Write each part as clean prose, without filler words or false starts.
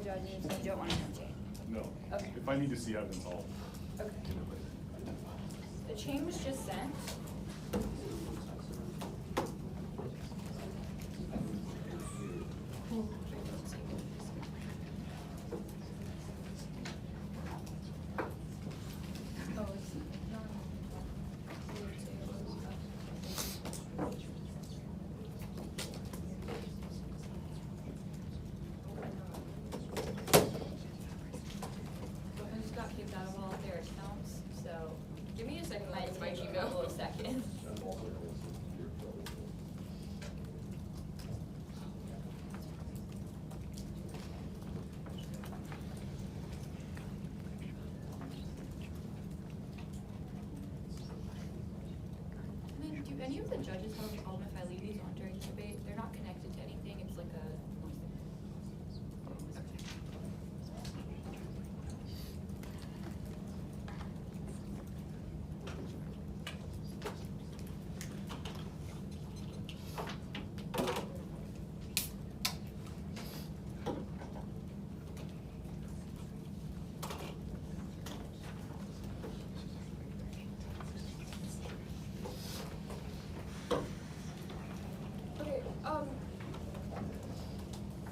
judges, you don't want to entertain? No. Okay. If I need to see evidence, I'll Okay. get it later. The chain was just sent. Do any of the judges have a problem if I leave these on during the debate? They're not connected to anything. It's like a.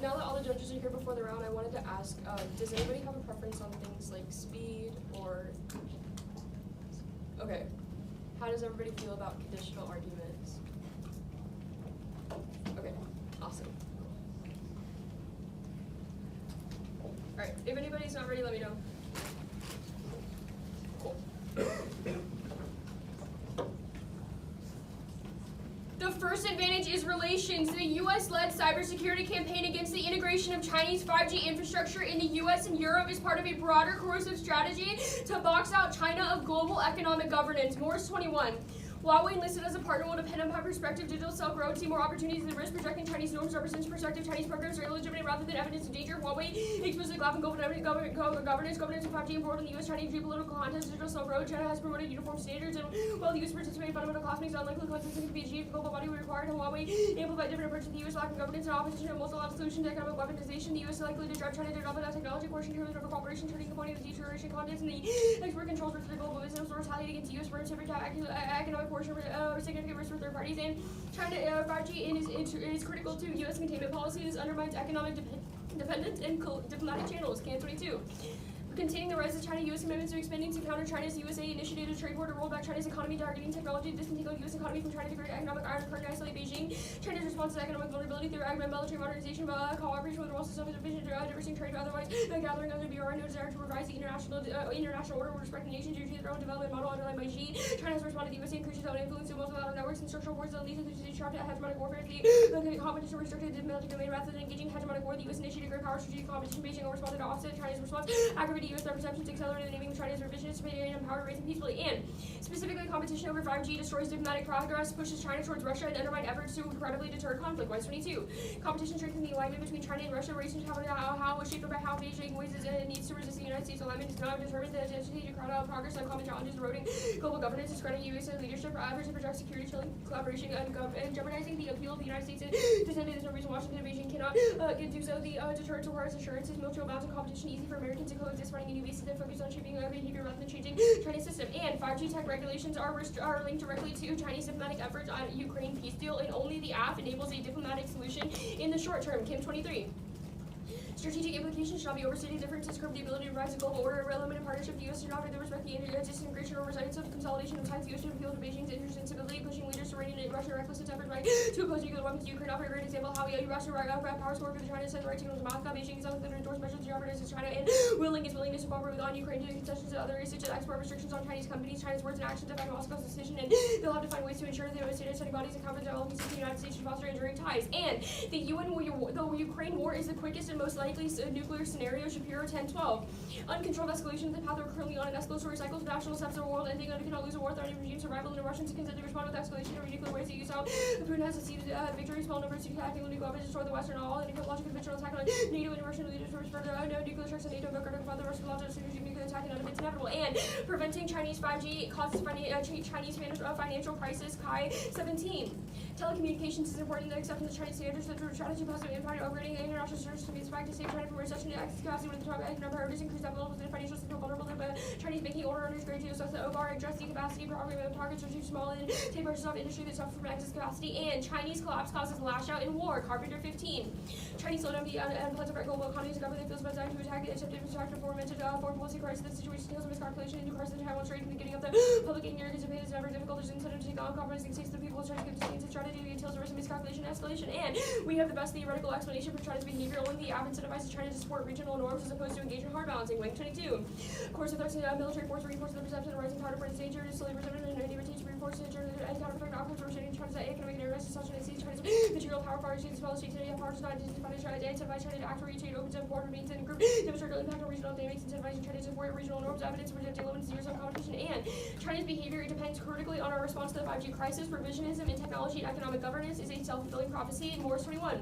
Now that all the judges are here before the round, I wanted to ask, does anybody have a preference on things like speed or... Okay. How does everybody feel about conditional arguments? Okay, awesome. Alright, if anybody's not ready, let me know. Cool. The first advantage is relations. The U.S.-led cybersecurity campaign against the integration of Chinese 5G infrastructure in the U.S. and Europe is part of a broader coercive strategy to box out China of global economic governance. Morris 21. Huawei enlisted as a partner will depend on how prospective digital Silk Road see more opportunities than risk. Projecting Chinese norms represents prospective Chinese programs are illegitimate rather than evidence of danger. Huawei explicitly laughing governance of 5G import in the U.S.-Chinese geopolitical contest. Digital Silk Road, China has promoted uniform standards, and while the U.S. participating in fundamental classmates, unlikely consensus to be achieved, global body would require Huawei amplify different approaches to the U.S. lacking governance and opposition to a multilateral solution to economic weaponization. The U.S. is likely to drive China to develop that technology portion terms of cooperation, turning the point of the deterioration contents and the export controls for the global business will retaliate against the U.S. for its economic portion. Significant risk for third parties, and China 5G is critical to U.S. containment policy. This undermines economic dependence and diplomatic channels. Can 22. Containing the rise of China-U.S. commitments to expanding to counter China's USA initiated a trade war to roll back China's economy, targeting technology to disentangle U.S. economy from China to create economic iron curtain and isolate Beijing. China's response to economic vulnerability through military modernization, cooperation with the world system, division, diversing trade, otherwise gathering under the BR, no desire to revise the international order with respect to nations due to their own development model underlined by Xi. China has responded to U.S. increases own influence to multilateral networks and structural wars that lead to the sharp hegemonic warfare. The competition restricted to military domain rather than engaging hegemonic war. The U.S. initiated great power strategic competition. Beijing responded to offset China's response, aggravated U.S. perceptions, accelerated naming China's revisionist opinion and power raising peacefully, and specifically competition over 5G destroys diplomatic progress, pushes China towards Russia, and undermine efforts to incredibly deter conflict. Wise 22. Competition strengthens the alignment between China and Russia, raising how was shaped by how Beijing weighs it needs to resist the United States alignment is now determined the strategic progress on common challenges, eroding global governance, discrediting U.S. leadership, efforts to project security, chilling collaboration, and jeopardizing the appeal of the United States. Descended there's no reason Washington and Beijing cannot do so. The deterrent requires assurances, mutual bounds, and competition easy for Americans to coexist, running a new basis that focus on shaping behavior rather than changing Chinese system. And 5G tech regulations are linked directly to Chinese diplomatic efforts on a Ukraine peace deal, and only the app enables a diplomatic solution in the short term. Kim 23. Strategic implications shall be overstated. Differences curb the ability to rise a global order. A limited partnership. The U.S. should not respect the disintegration or resistance of the consolidation of ties. The U.S. should appeal to Beijing's interest in stability, pushing leaders to rein in Russian reckless efforts right to oppose nuclear weapons to Ukraine. Offer a great example how Russia power score for China said the right to Moscow. Beijing is unwilling to endorse measures to jeopardize China and willingness to cooperate on Ukraine due to concessions to other areas such as export restrictions on Chinese companies. China's words and actions affect Moscow's decision, and they'll have to find ways to ensure that the state setting bodies and conference developments in the United States should foster enduring ties. And the Ukraine war is the quickest and most likely nuclear scenario. Shapiro 1012. Uncontrolled escalation of the path we're currently on an escalatory cycle to national steps of the world, ending cannot lose a war threatening regime survival, and the Russians consent to respond with escalation of nuclear ways to use how Putin has succeeded victory, small numbers to attacking nuclear weapons, destroy the Western all, and ecological conventional attack on NATO and Russian leaders for further nuclear strikes on NATO, but the Russian launch of nuclear attack and it's inevitable. And preventing Chinese 5G causes Chinese financial crisis. Kai 17. Telecommunications is important. Accepting the Chinese standards that strategy positive impact upgrading international service to be expected save China from recession and access capacity with the top economic priorities, increase debt levels and financial system vulnerable to Chinese banking order under grade 2, so the OBAR address the capacity program of targets are too small and take purchase of industry that suffers from excess capacity, and Chinese collapse causes lash out in war. Carpenter 15. Chinese slowdown the unpleasant for global economies. The government feels about time to attack the attempted distract aforementioned foreign policy crisis. The situation deals with miscalculation and new crisis in Taiwan trade from the beginning of the public ignorance of it is never difficult. There's incentive to take on compromising states. The people trying to give to try to do until there is a miscalculation and escalation. And we have the best theoretical explanation for China's behavior. Only the app incentivizes China to support regional norms as opposed to engage in hard balancing. Wing 22. Course of threats in military force reinforces the perception of rising power for danger to slowly resentment and irritation reinforces the journey and counterfeit outcomes for shaping China's economic and arrest such as China's material power for states as well as states and power to not incentivize China to incentivize China to act for each aid opens up foreign remains and group demonstrate impact on regional dynamics incentivizing China to support regional norms evidence for the limits years of competition, and China's behavior depends critically on our response to the 5G crisis. Revisionism in technology and economic governance is a self-fulfilling prophecy. Morris 21.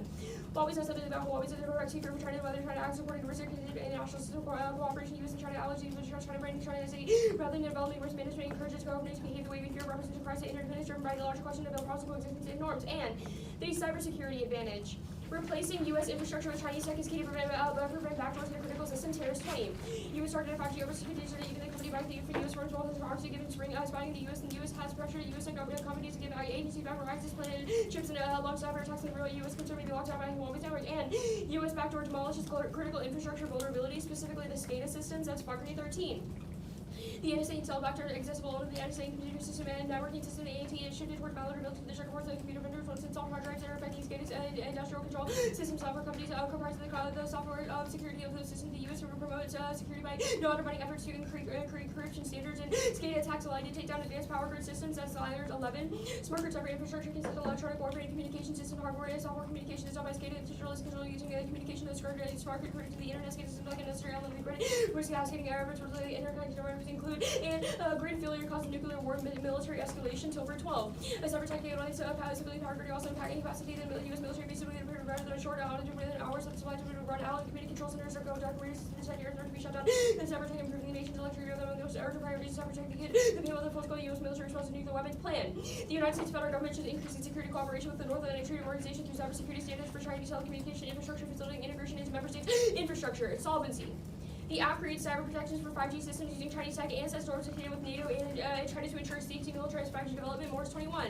Huawei's not something about Huawei's a direct secret for China, whether China acts supporting reciprocated international system cooperation, U.S. and China allies, China branding China as a rather than developing risk management encourages governments to behave the way we fear representative price and interdependence driven by the larger question of the possible existence of norms, and the cybersecurity advantage. Replacing U.S. infrastructure with Chinese tech is key to prevent backdoors in a critical system. Terrorist 20. U.S. started a 5G oversubscription that even the company back the U.S. firms rolled into arms to give spring spying the U.S. and the U.S. has pressured U.S. and government companies to give agencies back access planted chips and launched cyber attacks in the real U.S. concern may be locked out by Huawei's network, and U.S. backdoor demolishes critical infrastructure vulnerabilities, specifically the SCADA systems. That's Sparky 13. The NSA cell vector accessible only the NSA computer system and networking system. The AT is shifted toward vulnerability to the circuit boards of the computer vendors once installed hard drives that are affecting SCADA's industrial control system software companies comprise the software security of the system. The U.S. promotes security by non-running efforts to increase encryption standards, and SCADA attacks allow to take down advanced power grid systems. That's layers 11. Smart grid cyber infrastructure consists of electronic warfare and communication system hardware and software communication is done by SCADA. Digital is controlled using communication of smart grid connected to the internet. SCADA system like industrial element grid, where cascading errors where the interconnected errors include and grid failure causing nuclear war and military escalation. Silver 12. A cyber attack analyzes civilian power grid also impacting capacity of the U.S. military basically rather than a short outage within hours of supply to run out. Community control centers are going down. Careers in 10 years are to be shut down. The cyber attack improving the nation's electric grid. Among those urgent priorities, cyber attack the people of the full-scale U.S. military response to nuclear weapons plan. The United States federal government should increase its security cooperation with the North Atlantic Treaty Organization through cybersecurity standards for Chinese telecommunication infrastructure, facilitating integration into member states' infrastructure. Solvency. The app creates cyber protections for 5G systems using Chinese tech and sets norms associated with NATO and China to ensure safety, militarized 5G development. Morris 21.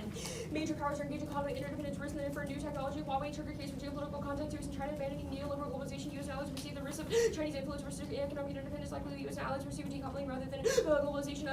Major powers are engaged in conflict, interdependence, risk, and for new technology. Huawei trigger case for geopolitical contact. U.S. and China abandoning neoliberal globalization. U.S. and allies receive the risk of Chinese influence versus economic interdependence. Likely the U.S. and allies receive decoupling rather than globalization.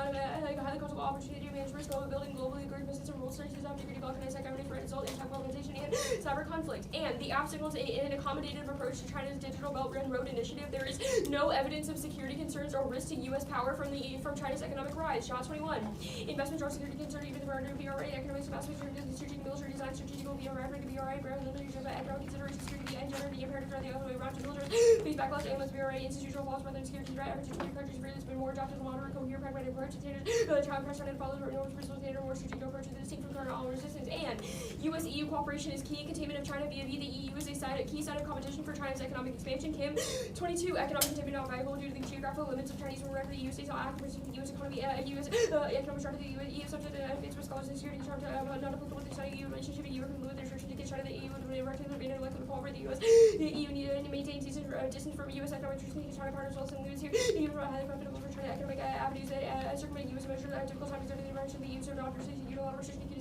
Like a highly cultural opportunity to manage risk, global building, globally agreed business and rules, strategies, objectivity, organized government for result, anti-globalization, and cyber conflict. And the app signals an accommodative approach to China's digital Belt and Road Initiative. There is no evidence of security concerns or risk to U.S. power from China's economic rise. Shot 21. Investments are security concern even the priority of BRA. Economics investments are strategic military design, strategic will be a reference to BRA, rather than economic consideration, security and gender, the imperative are the other way around to military. Please backlash AMS BRA, institutional laws, rather than security threat, efforts to keep countries really been more adopted, moderate, coherent, pragmatic approach to standards, child press on and follows norms, principles, standard, more strategic approach to the distinct from current all resistance. And U.S.-EU cooperation is key. Containment of China via the EU is a key side of competition for China's economic expansion. Kim 22. Economic containment not viable due to the geographical limits of Chinese wherever the EU states all active in the U.S. economy, U.S. economic strategy, the EU subject to advanced with scholars and security in terms of not applicable to the China-EU relationship. The EU can move their restriction to get China the EU would recognize the likely to cooperate the U.S. The EU needed to maintain distance from U.S. economic interests and China partners also in the here. The EU are highly profitable for China economic avenues that circumvent U.S. measures at difficult times under the intervention. The EU are not pursuing unilateral restriction to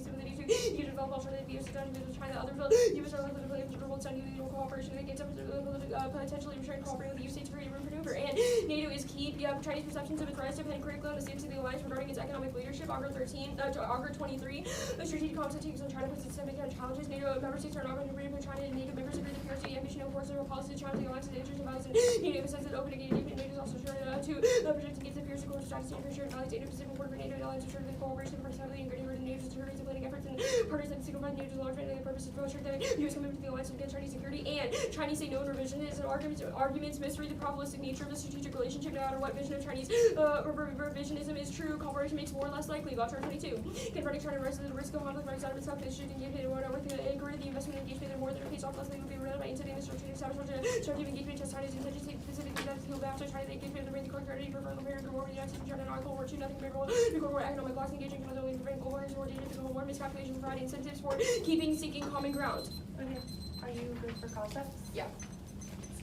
EU develop alternative views to China. Other U.S. are likely to play a pivotal role in EU cooperation against potentially restrained cooperating with the U.S. states to create room for maneuver. And NATO is key. Chinese perceptions of its rise depend critically on the stance of the alliance regarding its economic leadership. Augur 23. The strategic consultations on China presents significant challenges. NATO member states are not going to agree with China, and NATO members agree that PRC ambition and force of policy to China, the alliance, and the interest of allies, and NATO emphasizes that open engagement. NATO is also trying to project against the fierce course strategy and shared alliance. Indo-Pacific work for NATO alliance ensure that cooperation and participation in greater NATO's security planning efforts and partners that signify NATO's large and the purpose of ensure that U.S. commitment to the alliance against Chinese security. And Chinese say no in revisionism arguments misread the probabilistic nature of the strategic relationship. No matter what vision of Chinese revisionism is true, cooperation makes war less likely. Gotcha 22. Confronting China raises the risk of conflict by excitement itself. This should engage in more with the agree the investment engagement and more than a pays off less likely will be related by inciting the strategic strategic engagement to China's intentions to specific events to after China the engagement of the correct clarity for further compared to war with the United States and China and Cold War II. Nothing favorable to Cold War economic loss engaging can only prevent global wars or data to Cold War miscalculation providing incentives for seeking common ground. Okay. Are you good for concepts? Yeah.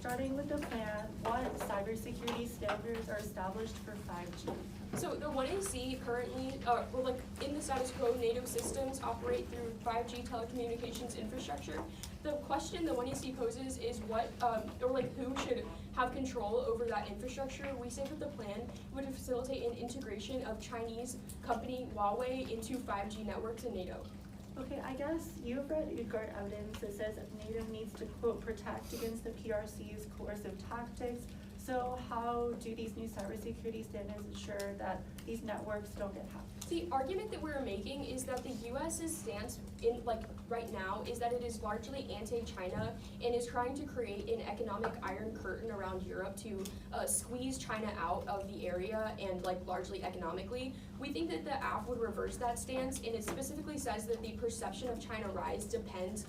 starting with the plan, what cybersecurity standards are established for 5G? So the 1AC currently, or like in the status quo, NATO systems operate through 5G telecommunications infrastructure. The question the 1AC poses is what, or like who should have control over that infrastructure. We say that the plan would facilitate an integration of Chinese company Huawei into 5G networks in NATO. Okay, I guess you've read UGART evidence that says that NATO needs to, quote, protect against the PRC's coercive tactics. So how do these new cybersecurity standards ensure that these networks don't get hacked? The argument that we're making is that the U.S.'s stance in right now is that it is largely anti-China and is trying to create an economic iron curtain around Europe to squeeze China out of the area and largely economically. We think that the app would reverse that stance, and it specifically says that the perception of China rise depends,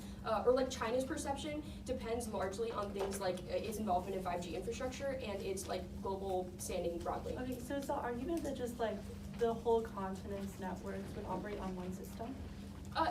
China's perception depends largely on things like its involvement in 5G infrastructure and its global standing broadly. Okay, so is the argument that just the whole continent's networks would operate on one system?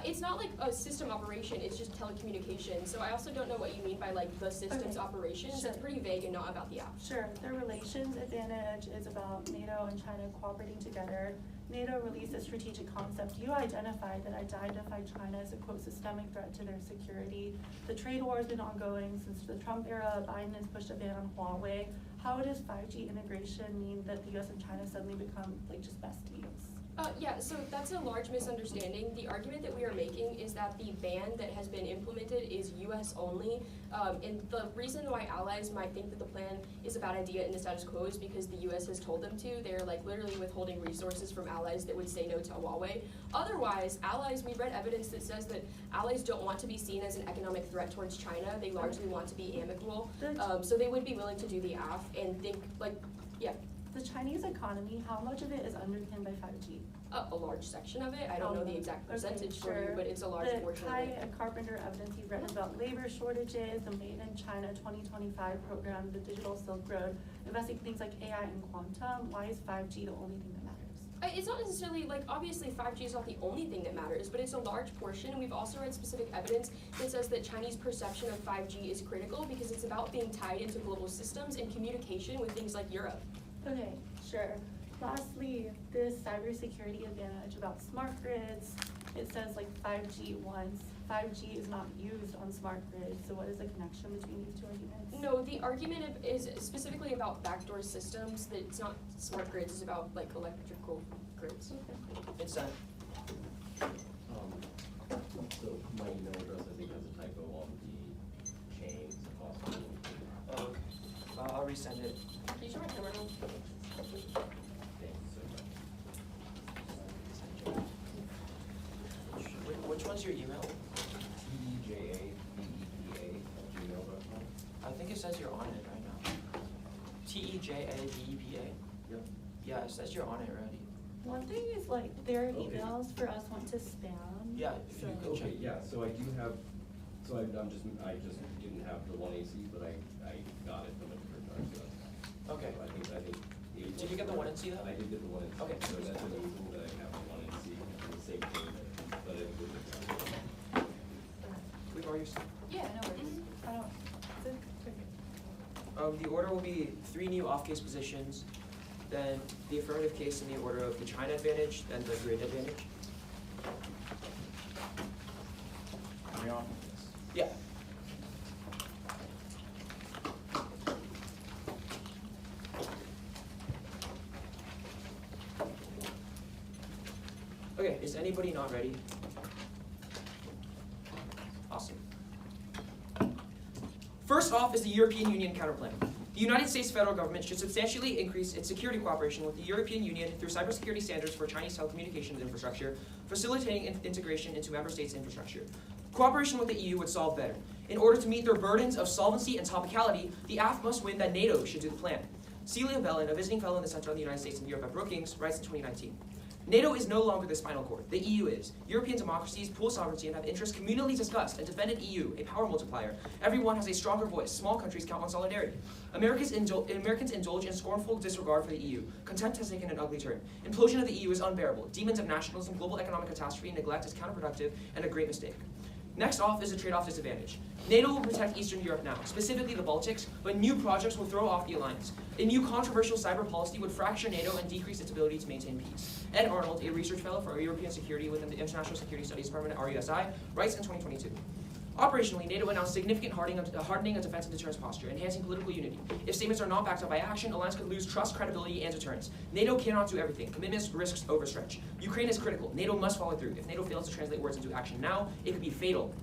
It's not like a system operation, it's just telecommunication. So I also don't know what you mean by the systems operations. Sure. It's pretty vague and not about the app. Sure, the relations advantage is about NATO and China cooperating together. NATO released a strategic concept you identified that identified China as a, quote, systemic threat to their security. The trade war has been ongoing since the Trump era. Biden has pushed a ban on Huawei. How does 5G integration mean that the US and China suddenly become just besties? Yeah, so that's a large misunderstanding. The argument that we are making is that the ban that has been implemented is US only. And the reason why allies might think that the plan is a bad idea in the status quo is because the US has told them to. They're literally withholding resources from allies that would say no to Huawei. Otherwise, allies, we read evidence that says that allies don't want to be seen as an economic threat towards China. They largely want to be amicable. So they would be willing to do the AF and think yeah. The Chinese economy, how much of it is underpinned by 5G? A large section of it. I don't know the exact percentage for you, but it's a large portion of The it. Kai and Carpenter evidence you've read about labor shortages, the Made in China 2025 program, the Digital Silk Road, investing in things like AI and quantum. Why is 5G the only thing that matters? It's not necessarily, obviously 5G is not the only thing that matters, but it's a large portion. We've also read specific evidence that says that Chinese perception of 5G is critical because it's about being tied into global systems and communication with things like Europe. Okay, sure. Lastly, this cybersecurity advantage about smart grids, it says 5G once. 5G is not used on smart grids, so what is the connection between these two arguments? No, the argument is specifically about backdoor systems. That it's not smart grids, it's about electrical grids. Okay. It's done. So my email address, I think, has a typo on the chains. I'll resend it. Can you show my camera now? Which one's your email? TEJABEPA@gmail.com. I think it says you're on it right now. TEJABEPA? Yep. Yeah, it says you're on it already. One thing is their Okay. emails for us went to spam. Yeah, if you So- could check. Okay, yeah, so I do have, so I just didn't have the 1AC, but I got it from a different time, so that's fine. Okay. So I think. Did you get the 1NC though? I did get the 1NC. Okay. So that's unusual that I have the 1NC, the same thing, but it was. We've already. Yeah, no worries. I don't, is it, okay. The order will be 3 new off-case positions, then the affirmative case in the order of the China advantage, then the grid advantage. Are we on? Yeah. Okay, is anybody not ready? Awesome. First off is the European Union counterplan. The United States federal government should substantially increase its security cooperation with the European Union through cybersecurity standards for Chinese telecommunications infrastructure, facilitating integration into member states' infrastructure. Cooperation with the EU would solve better. In order to meet their burdens of solvency and topicality, the AF must win that NATO should do the plan. Celia Bellin, a visiting fellow in the Center of the United States and Europe at Brookings, writes in 2019. NATO is no longer the spinal cord. The EU is. European democracies pool sovereignty and have interests communally discussed and defended EU, a power multiplier. Everyone has a stronger voice. Small countries count on solidarity. Americans indulge in scornful disregard for the EU. Contempt has taken an ugly turn. Implosion of the EU is unbearable. Demons of nationalism, global economic catastrophe, and neglect is counterproductive and a great mistake. Next off is a trade-off disadvantage. NATO will protect Eastern Europe now, specifically the Baltics, but new projects will throw off the alliance. A new controversial cyber policy would fracture NATO and decrease its ability to maintain peace. Ed Arnold, a research fellow for European security within the International Security Studies Department at RUSI, writes in 2022. Operationally, NATO announced significant hardening of defense and deterrence posture, enhancing political unity. If statements are not backed up by action, alliance could lose trust, credibility, and deterrence. NATO cannot do everything. Commitments risks overstretch. Ukraine is critical. NATO must follow through. If NATO fails to translate words into action now, it could be fatal.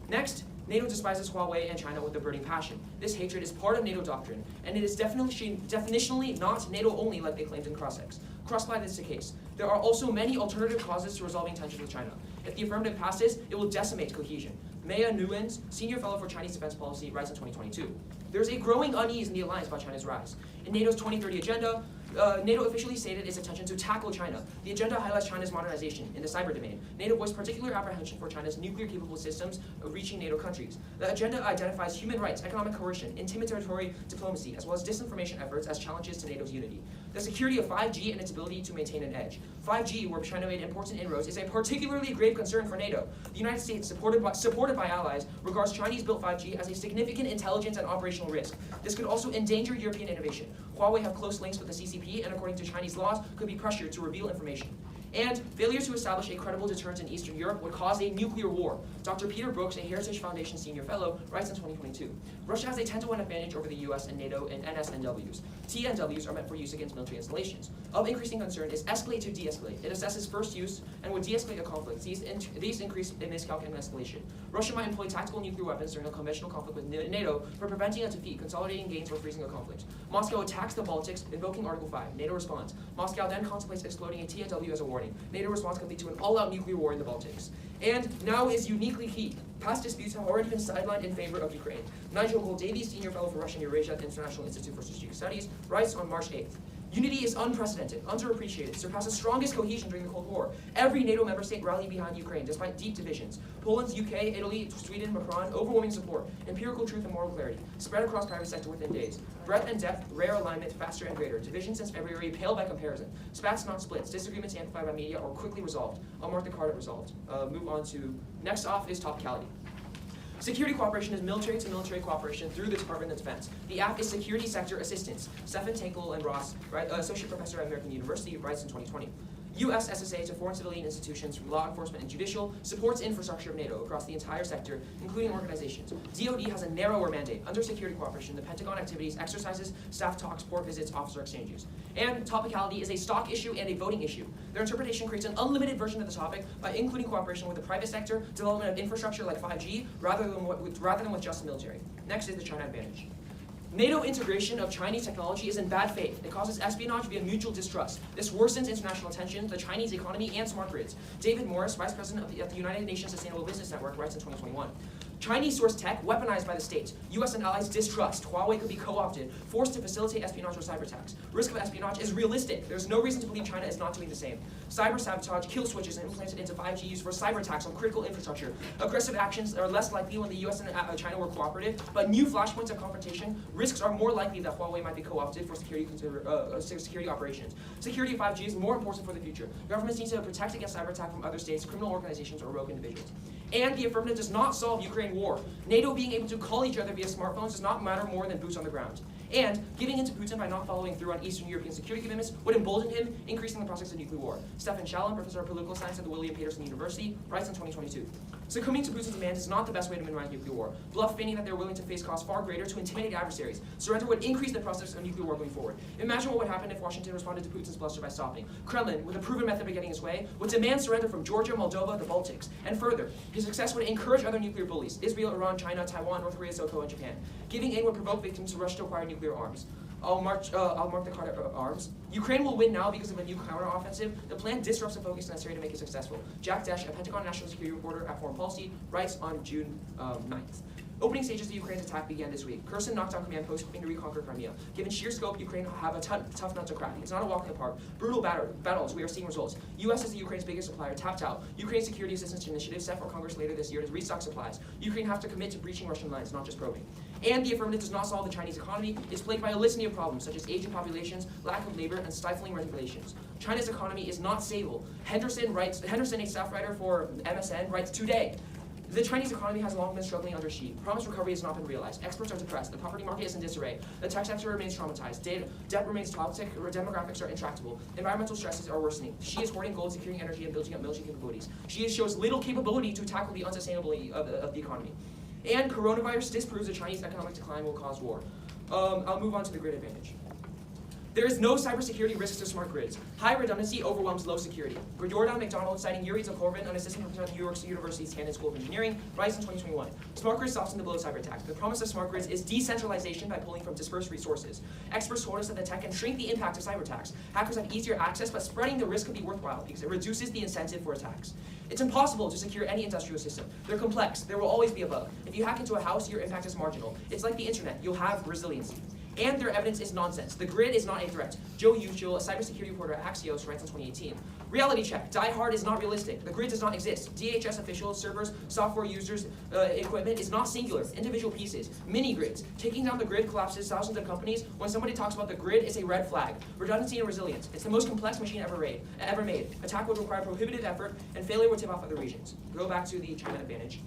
Next, NATO despises Huawei and China with a burning passion. This hatred is part of NATO doctrine, and it is definitionally not NATO only like they claimed in Crossex. Cross-by this is the case. There are also many alternative causes to resolving tensions with China. If the affirmative passes, it will decimate cohesion. Maya Nguyen, senior fellow for Chinese defense policy, writes in 2022. There's a growing unease in the alliance by China's rise. In NATO's 2030 agenda, NATO officially stated its intention to tackle China. The agenda highlights China's modernization in the cyber domain. NATO voiced particular apprehension for China's nuclear-capable systems reaching NATO countries. The agenda identifies human rights, economic coercion, intimidatory diplomacy, as well as disinformation efforts as challenges to NATO's unity. The security of 5G and its ability to maintain an edge. 5G, where China made important inroads, is a particularly grave concern for NATO. The United States, supported by allies, regards Chinese-built 5G as a significant intelligence and operational risk. This could also endanger European innovation. Huawei have close links with the CCP, and according to Chinese laws, could be pressured to reveal information. And failure to establish a credible deterrent in Eastern Europe would cause a nuclear war. Dr. Peter Brooks, a Heritage Foundation senior fellow, writes in 2022, Russia has a 10-to-1 advantage over the US and NATO in NSNWs. TNWs are meant for use against military installations. Of increasing concern is escalate to de-escalate. It assesses first use and would de-escalate a conflict. These increase in miscalc and escalation. Russia might employ tactical nuclear weapons during a conventional conflict with NATO for preventing a defeat, consolidating gains, or freezing a conflict. Moscow attacks the Baltics, invoking Article 5. NATO responds. Moscow then contemplates exploding a TNW as a warning. NATO response could lead to an all-out nuclear war in the Baltics. And now is uniquely key. Past disputes have already been sidelined in favor of Ukraine. Nigel Gold-Davies, senior fellow for Russian Eurasia at the International Institute for Strategic Studies, writes on March 8th. Unity is unprecedented, underappreciated, surpasses strongest cohesion during the Cold War. Every NATO member state rallied behind Ukraine, despite deep divisions. Poland's UK, Italy, Sweden, Macron, overwhelming support, empirical truth and moral clarity, spread across private sector within days. Breadth and depth, rare alignment, faster and greater. Division since February, pale by comparison. Spats not splits, disagreements amplified by media or quickly resolved. I'll mark the card at resolved. Move on to, next off is topicality. Security cooperation is military-to-military cooperation through the Department of Defense. The app is Security Sector Assistance. Stephen Tankel and Ross, associate professor at American University, writes in 2020. U.S. SSA to foreign civilian institutions from law enforcement and judicial supports infrastructure of NATO across the entire sector, including organizations. DoD has a narrower mandate. Under security cooperation, the Pentagon activities, exercises, staff talks, port visits, officer exchanges. And topicality is a stock issue and a voting issue. Their interpretation creates an unlimited version of the topic by including cooperation with the private sector, development of infrastructure like 5G, rather than with just the military. Next is the China advantage. NATO integration of Chinese technology is in bad faith. It causes espionage via mutual distrust. This worsens international tension, the Chinese economy, and smart grids. David Morris, vice president of the United Nations Sustainable Business Network, writes in 2021. Chinese sourced tech weaponized by the states. US and allies distrust. Huawei could be co-opted, forced to facilitate espionage or cyber attacks. Risk of espionage is realistic. There's no reason to believe China is not doing the same. Cyber sabotage, kill switches implanted into 5G used for cyber attacks on critical infrastructure. Aggressive actions are less likely when the US and China were cooperative, but new flashpoints of confrontation, risks are more likely that Huawei might be co-opted for security operations. Security of 5G is more important for the future. Governments need to protect against cyber attack from other states, criminal organizations, or rogue individuals. And the affirmative does not solve Ukraine war. NATO being able to call each other via smartphones does not matter more than boots on the ground. And giving in to Putin by not following through on Eastern European security commitments would embolden him, increasing the prospects of nuclear war. Stefan Shalom, professor of political science at the William Paterson University, writes in 2022. Succumbing to Putin's demands is not the best way to minimize nuclear war. Bluff feigning that they're willing to face costs far greater to intimidate adversaries. Surrender would increase the prospects of nuclear war going forward. Imagine what would happen if Washington responded to Putin's bluster by stopping. Kremlin, with a proven method of getting his way, would demand surrender from Georgia, Moldova, the Baltics. And further, his success would encourage other nuclear bullies, Israel, Iran, China, Taiwan, North Korea, SoCo, and Japan. Giving in would provoke victims to rush to acquire nuclear arms. I'll mark the card at arms. Ukraine will win now because of a new counteroffensive. The plan disrupts the focus necessary to make it successful. Jack Desch, a Pentagon national security reporter at Foreign Policy, writes on June 9th. Opening stages of Ukraine's attack began this week. Kherson knocked down command posts hoping to reconquer Crimea. Given sheer scope, Ukraine have a tough nut to crack. It's not a walk in the park. Brutal battles, we are seeing results. U.S. is the Ukraine's biggest supplier, tapped out. Ukraine's security assistance initiative set for Congress later this year to restock supplies. Ukraine have to commit to breaching Russian lines, not just probing. And the affirmative does not solve the Chinese economy. It's plagued by a litany of problems, such as aging populations, lack of labor, and stifling regulations. China's economy is not stable. Henderson, a staff writer for MSN, writes today, The Chinese economy has long been struggling under Xi. Promised recovery has not been realized. Exports are depressed. The property market is in disarray. The tech sector remains traumatized. Debt remains toxic. Demographics are intractable. Environmental stresses are worsening. Xi is hoarding gold, securing energy, and building up military capabilities. Xi shows little capability to tackle the unsustainability of the economy. And coronavirus disproves the Chinese economic decline will cause war. I'll move on to the grid advantage. There is no cybersecurity risk to smart grids. High redundancy overwhelms low security. Jordan McDonald, citing Yuri Zakorin, an assistant professor at New York University's Cannon School of Engineering, writes in 2021, smart grids soften the blow of cyber attack. The promise of smart grids is decentralization by pulling from dispersed resources. Experts told us that the tech can shrink the impact of cyber attacks. Hackers have easier access, but spreading the risk can be worthwhile because it reduces the incentive for attacks. It's impossible to secure any industrial system. They're complex. There will always be a bug. If you hack into a house, your impact is marginal. It's like the internet. You'll have resiliency. And their evidence is nonsense. The grid is not a threat. Joe Churchill, a cybersecurity reporter at Axios, writes in 2018. Reality check. Die hard is not realistic. The grid does not exist. DHS officials, servers, software users, equipment is not singular. Individual pieces. Mini grids. Taking down the grid collapses thousands of companies. When somebody talks about the grid, it's a red flag. Redundancy and resilience. It's the most complex machine ever made. Attack would require prohibitive effort, and failure would tip off other regions. Go back to the China advantage.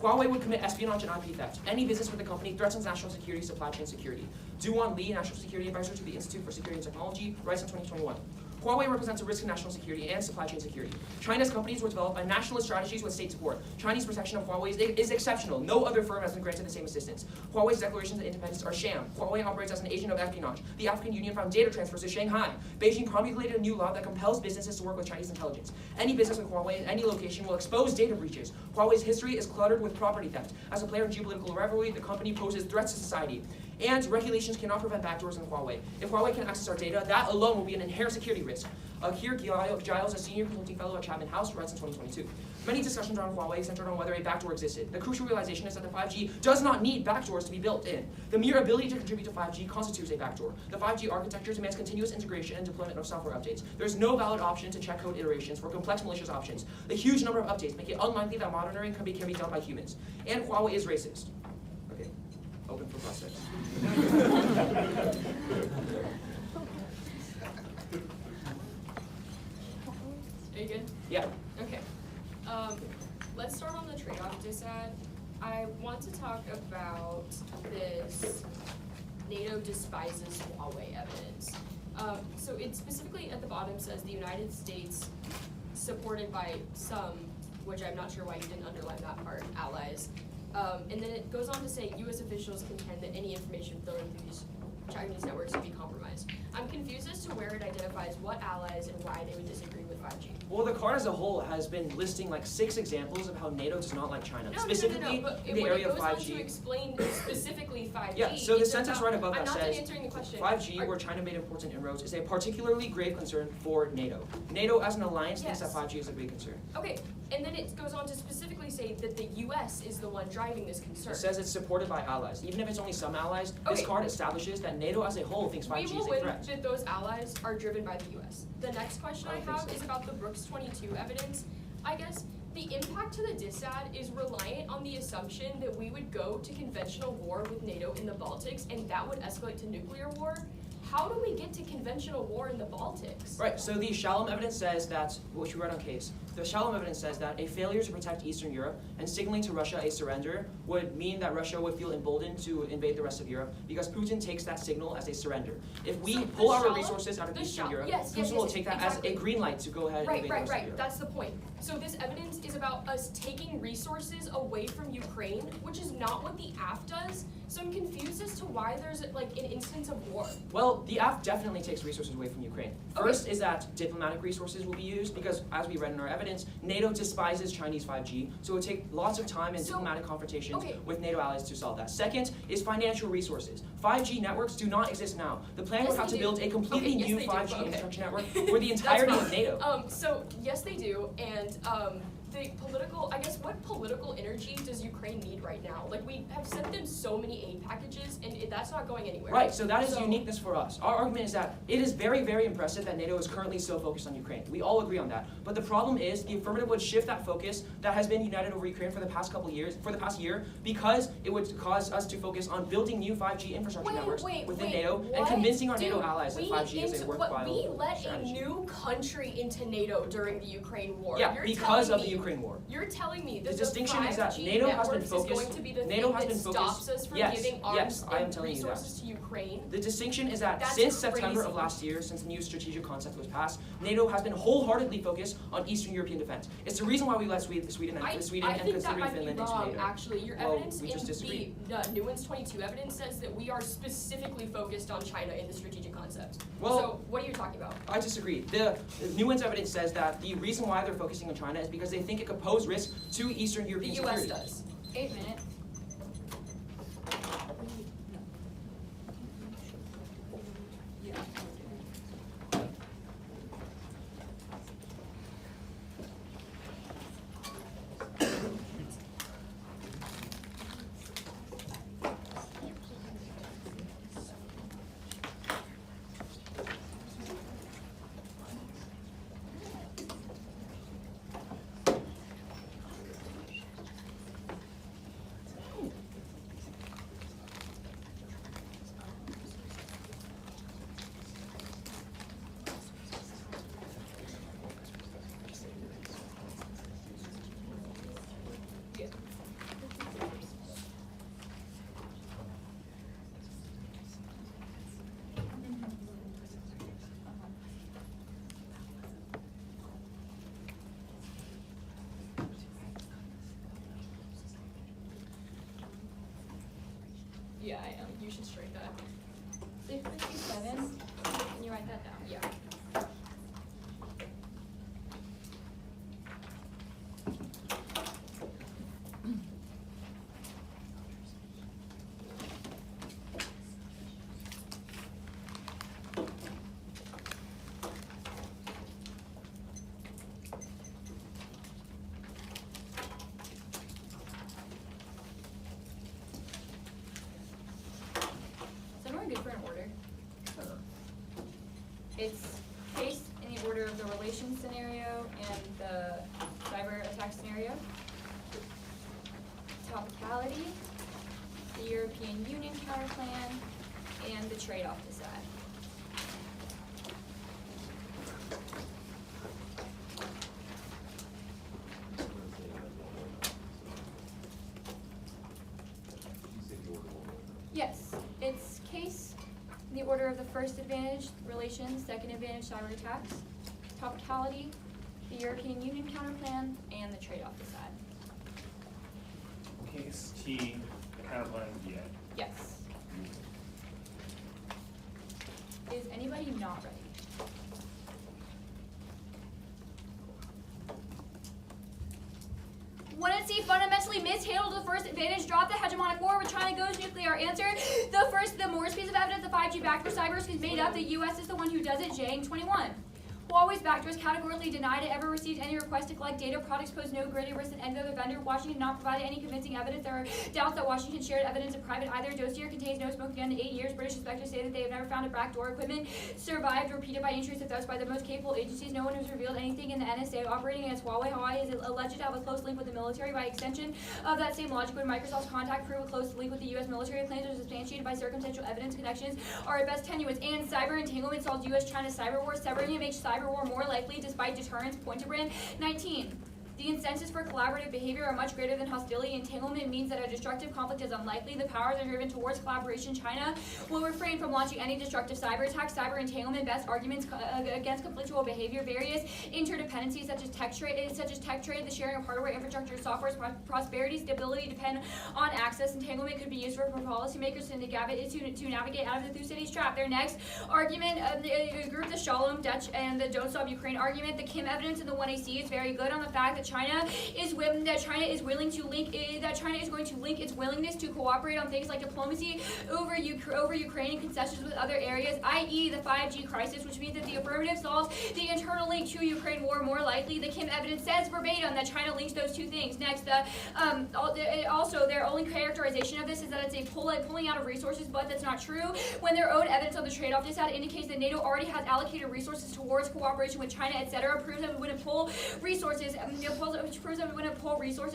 Huawei would commit espionage and IP theft. Any business with the company threatens national security, supply chain security. Du-Wan Li, National Security Advisor to the Institute for Security and Technology, writes in 2021. Huawei represents a risk to national security and supply chain security. China's companies were developed by nationalist strategies with state support. Chinese protection of Huawei is exceptional. No other firm has been granted the same assistance. Huawei's declarations of independence are sham. Huawei operates as an agent of espionage. The African Union found data transfers to Shanghai. Beijing promulgated a new law that compels businesses to work with Chinese intelligence. Any business with Huawei in any location will expose data breaches. Huawei's history is cluttered with property theft. As a player in geopolitical rivalry, the company poses threats to society. And regulations cannot prevent backdoors in Huawei. If Huawei can access our data, that alone will be an inherent security risk. Here, Giles, a senior consulting fellow at Chapman House, writes in 2022. Many discussions around Huawei centered on whether a backdoor existed. The crucial realization is that the 5G does not need backdoors to be built in. The mere ability to contribute to 5G constitutes a backdoor. The 5G architecture demands continuous integration and deployment of software updates. There's no valid option to check code iterations for complex malicious options. The huge number of updates make it unlikely that monitoring can be done by humans. And Huawei is racist. Okay, open for prospects. Are you good? Yeah. Okay. Let's start on the trade-off disad. I want to talk about this NATO despises Huawei evidence. So it specifically at the bottom says the United States, supported by some, which I'm not sure why you didn't underline that part, allies. And then it goes on to say U.S. officials contend that any information flowing through these Chinese networks would be compromised. I'm confused as to where it identifies what allies and why they would disagree with 5G. Well, the card as a whole has been listing like 6 examples of how NATO does not like China, specifically But in the area of 5G. When it goes on to explain specifically 5G, Yeah, so the it's sentence about, right above that I'm not says, done answering the question. 5G, where China made important inroads, is a particularly grave concern for NATO. NATO as an alliance thinks that Yes. 5G is a big concern. Okay, and then it goes on to specifically say that the U.S. is the one driving this concern. It says it's supported by allies. Even if it's only some allies, Okay. this card establishes that NATO as a whole thinks 5G We is will a win threat. that those allies are driven by the U.S. The next question I I don't think have so. is about the Brooks 22 evidence. I guess the impact to the DISAD is reliant on the assumption that we would go to conventional war with NATO in the Baltics and that would escalate to nuclear war. How do we get to conventional war in the Baltics? Right, so the Shalom evidence says that, which we read on case, the Shalom evidence says that a failure to protect Eastern Europe and signaling to Russia a surrender would mean that Russia would feel emboldened to invade the rest of Europe because Putin takes that signal as a surrender. If we So pull the our Shalom- resources out of the Eastern Shal- Europe, yes, Putin yes, will yes, take that exactly. as a green light to go ahead and invade the rest of Europe. That's the point. So this evidence is about us taking resources away from Ukraine, which is not what the AF does. So I'm confused as to why there's like an instance of war. Well, the AF definitely takes resources away from Ukraine. First is that diplomatic resources will be used because, as we read in our evidence, NATO despises Chinese 5G, so it would take lots of time and So- diplomatic confrontations okay. with NATO allies to solve that. Second is financial resources. 5G networks do not exist now. The plan Yes, would have they to do. build a completely Okay, yes, new they do, 5G but okay. infrastructure network for the entirety That's of NATO. So yes, they do, and the political, I guess, what political energy does Ukraine need right now? Like we have sent them so many aid packages, and That's not going anywhere. Right, so that is uniqueness for us. Our argument is that it is very, very impressive that NATO is currently so focused on Ukraine. We all agree on that. But the problem is the affirmative would shift that focus that has been united over Ukraine for the past past year, because it would cause us to focus on building new 5G infrastructure networks within NATO and convincing our NATO allies that 5G is a worthwhile We let strategy. a new country into NATO during the Ukraine war. Yeah, You're because telling of the me- Ukraine war. You're telling me that The distinction is that 5G NATO has been networks focused. is going to be the NATO thing has that been focused. stops us from Yes, giving arms yes, I am and telling you that. resources to Ukraine. The distinction is that That's since September crazy. of last year, since the new strategic concept was passed, NATO has been wholeheartedly focused on Eastern European defense. It's the reason why we let Sweden I and think that considering might be Finland into wrong, NATO. actually. Your Well, evidence we just disagree. in the Nuance 22 evidence says that we are specifically focused on China in the strategic concept. Well- so what are you talking about? I disagree. The nuance evidence says that the reason why they're focusing on China is because they think it could pose risk to Eastern The European US security. does. 8 minutes. Yeah, I am. You should strike that. 657. Can you write that down? Yeah. So we're good for an order. It's case in the order of the relations scenario and the cyber attack scenario. Topicality, the European Union counterplan, and the trade-off decide. Yes, it's case in the order of the first advantage, relations, second advantage, cyber attacks, topicality, the European Union counterplan, and the trade-off decide. Case T, counterplan, yeah. Yes. Is anybody not ready? When it see fundamentally mishandled the first advantage, drop the hegemonic war with China goes nuclear. Answer, the Moore's piece of evidence, the 5G backdoor cyber is made up. The U.S. is the one who does it. Jang 21. Huawei's backdoors categorically denied it ever received any request to collect data. Products pose no greater risk than any other vendor. Washington not provided any convincing evidence. There are doubts that Washington shared evidence in private. Either dossier contains no smoking gun in 8 years. British inspectors say that they have never found a backdoor. Equipment survived, repeated by intrusive thefts by the most capable agencies. No one has revealed anything in the NSDA operating against Huawei. Huawei is alleged to have a close link with the military. By extension of that same logic, when Microsoft's contact prove a close link with the U.S. military, claims are substantiated by circumstantial evidence. Connections are at best tenuous. And cyber entanglement solves U.S.-China cyber war. Severing it makes cyber war more likely despite deterrence. Point to brand 19. The incentives for collaborative behavior are much greater than hostility. Entanglement means that a destructive conflict is unlikely. The powers are driven towards collaboration. China will refrain from launching any destructive cyber attacks. Cyber entanglement best arguments against conflictual behavior. Various interdependencies such as tech trade, the sharing of hardware, infrastructure, software, prosperity, stability depend on access. Entanglement could be used for policymakers to navigate out of the Thucydides trap. Their next argument, group the Shalom, Dutch, and the Don't Stop Ukraine argument. The Kim evidence in the 1AC is very good on the fact that China is going to link its willingness to cooperate on things like diplomacy over Ukraine and concessions with other areas, i.e. the 5G crisis, which means that the affirmative solves the internal link to Ukraine war more likely. The Kim evidence says verbatim that China links those two things. Next, also their only characterization of this is that it's a pulling out of resources, but that's not true. When their own evidence on the trade-off dissent indicates that NATO already has allocated resources towards cooperation with China, etc., proves that it wouldn't pull resources.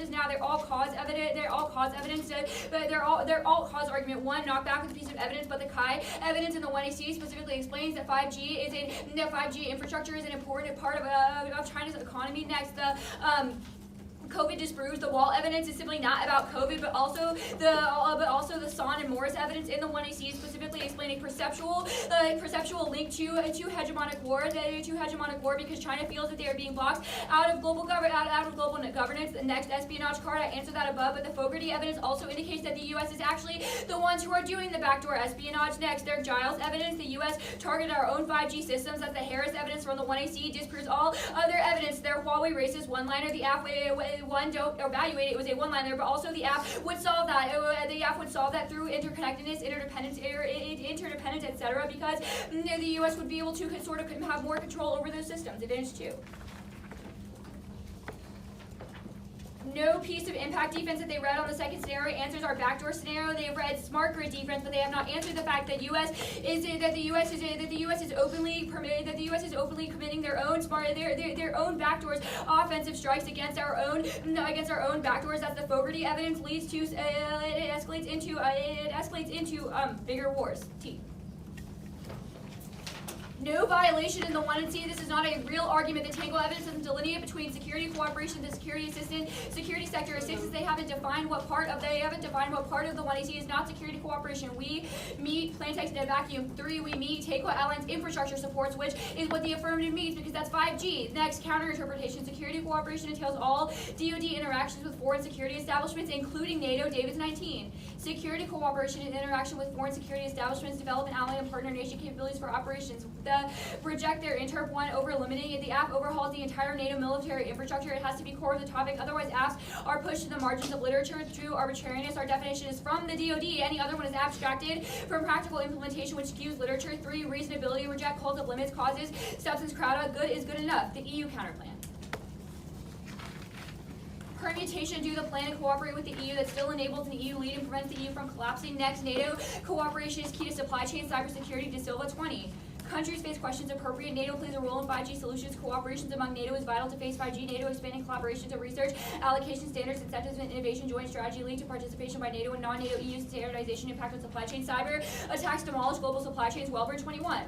Now they're all cause evidence. But they're all cause argument. One, knock back with a piece of evidence, but the Kai evidence in the 1AC specifically explains that 5G infrastructure is an important part of China's economy. Next, the COVID disproves the wall evidence is simply not about COVID, but also the Son and Morris evidence in the 1AC specifically explain a perceptual link to hegemonic war because China feels that they are being blocked out of global governance. The next, espionage card, I answered that above, but the Fogarty evidence also indicates that the U.S. is actually the ones who are doing the backdoor espionage. Next, their Giles evidence, the U.S. targeted our own 5G systems. That's the Harris evidence from the 1AC, disproves all other evidence. Their Huawei racist one-liner, the app don't evaluate it was a one-liner, but also the app would solve that. The app would solve that through interconnectedness, interdependence, etc. Because the U.S. would be able to sort of have more control over those systems. Advantage 2. No piece of impact defense that they read on the second scenario answers our backdoor scenario. They have read smart grid defense, but they have not answered the fact that the U.S. is openly committing their own backdoors offensive strikes against our own backdoors. That's the Fogarty evidence leads to it escalates into bigger wars. T. No violation in the 1C. This is not a real argument. The Tango evidence doesn't delineate between security cooperation and security assistance. Security sector assistance. They haven't defined what part of the 1AC is not security cooperation. We meet plain text in a vacuum. 3. We meet take what outlines infrastructure supports, which is what the affirmative means because that's 5G. Next, counter interpretation. Security cooperation entails all DoD interactions with foreign security establishments, including NATO. Davis 19. Security cooperation and interaction with foreign security establishments, develop an ally and partner nation capabilities for operations. Reject their interp 1 over eliminating it. The app overhauls the entire NATO military infrastructure. It has to be core of the topic. Otherwise, apps are pushed to the margins of literature through arbitrariness. Our definition is from the DoD. Any other one is abstracted from practical implementation, which skews literature. 3. Reasonability. Reject calls of limits, causes, substance, crowd out. Good is good enough. The EU counterplan. Permutation due to the plan to cooperate with the EU that still enables an EU lead and prevents the EU from collapsing. Next, NATO cooperation is key to supply chain cybersecurity. De Silva 20. Countries face questions appropriate. NATO plays a role in 5G solutions. Cooperations among NATO is vital to face 5G. NATO expanding collaboration to research, allocation standards, incentives, and innovation. Joint strategy lead to participation by NATO and non-NATO EU standardization. Impact on supply chain. Cyber attacks demolish global supply chains. Wellborn 21.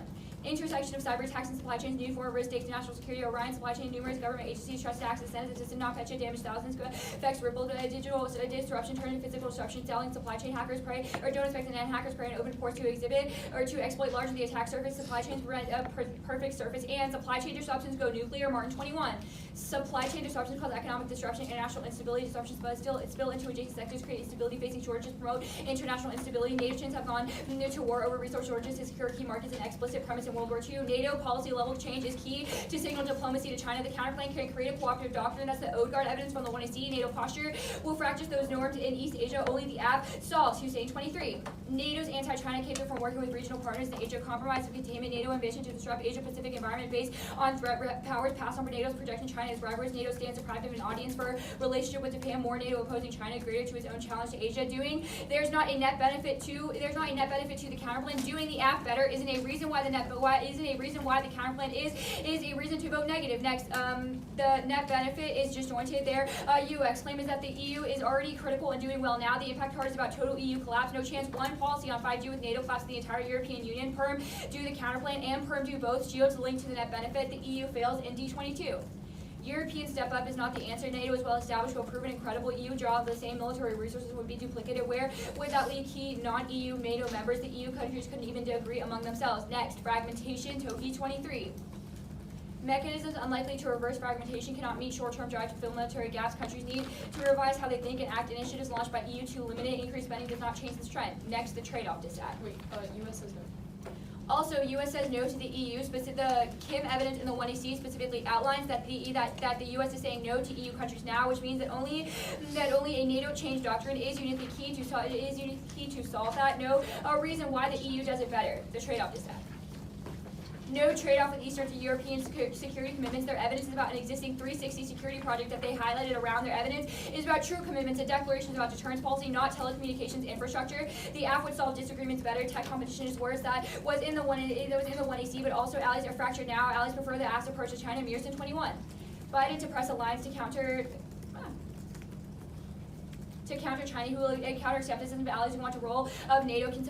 Intersection of cyber attacks and supply chains, new form of risk, stakes to national security, Orion, supply chain, numerous government agencies, trust access, Senate, assistant, not petcha, damage thousands, effects, ripple, digital disruption, turn into physical disruption, selling, supply chain hackers prey, or don't expect the net hackers prey and open ports to exhibit, or to exploit largely the attack surface, supply chains prevent a perfect surface, and supply chain disruptions go nuclear, Martin 21. Supply chain disruptions cause economic disruption, international instability, disruptions spill into adjacent sectors, create instability, facing shortages, promote international instability. Nations have gone to war over resource shortages to secure key markets, an explicit premise in World War II. NATO policy level change is key to signal diplomacy to China. The counterplan can create a cooperative doctrine. That's the Odegaard evidence from the 1AC. NATO posture will fracture those norms in East Asia. Only the app solves. Hussein 23. NATO's anti-China came from working with regional partners in the Asia Compromise and containment. NATO ambition to disrupt Asia-Pacific environment based on threat powers passed on for NATO's projecting China as rivals. NATO stands deprived of an audience for relationship with Japan. More NATO opposing China greater to its own challenge to Asia. There's not a net benefit to the counterplan. Doing the app better isn't a reason why the counterplan is a reason to vote negative. Next, the net benefit is disjointed there. UX claim is that the EU is already critical and doing well now. The impact card is about total EU collapse. No chance. One policy on 5G with NATO collapse the entire European Union. Perm do the counterplan and Perm do both. Shields linked to the net benefit. The EU fails in D22. European step up is not the answer. NATO is well established, well proven, and credible. EU draw the same military resources would be duplicated. Where would that lead key non-EU NATO members? The EU countries couldn't even agree among themselves. Next, fragmentation, Toki 23. Mechanisms unlikely to reverse fragmentation cannot meet short-term drive to fill military gaps. Countries need to revise how they think and act. Initiatives launched by EU to eliminate increased spending does not change this trend. Next, the trade-off dissent. Wait, US says no. Also, U.S. says no to the EU. The Kim evidence in the 1AC specifically outlines that the U.S. is saying no to EU countries now, which means that only a NATO change doctrine is uniquely key to solve that. No reason why the EU does it better. The trade-off is that. No trade-off with Eastern European security commitments. Their evidence is about an existing 360 security project that they highlighted around. Their evidence is about true commitments and declarations about deterrence policy, not telecommunications infrastructure. The AF would solve disagreements better. Tech competition is worse. That was in the 1AC, but also allies are fractured now. Allies prefer the AF's approach to China. Winston 21. Biden to press alliance to counter China, who will counter skepticism of allies who want to roll of NATO can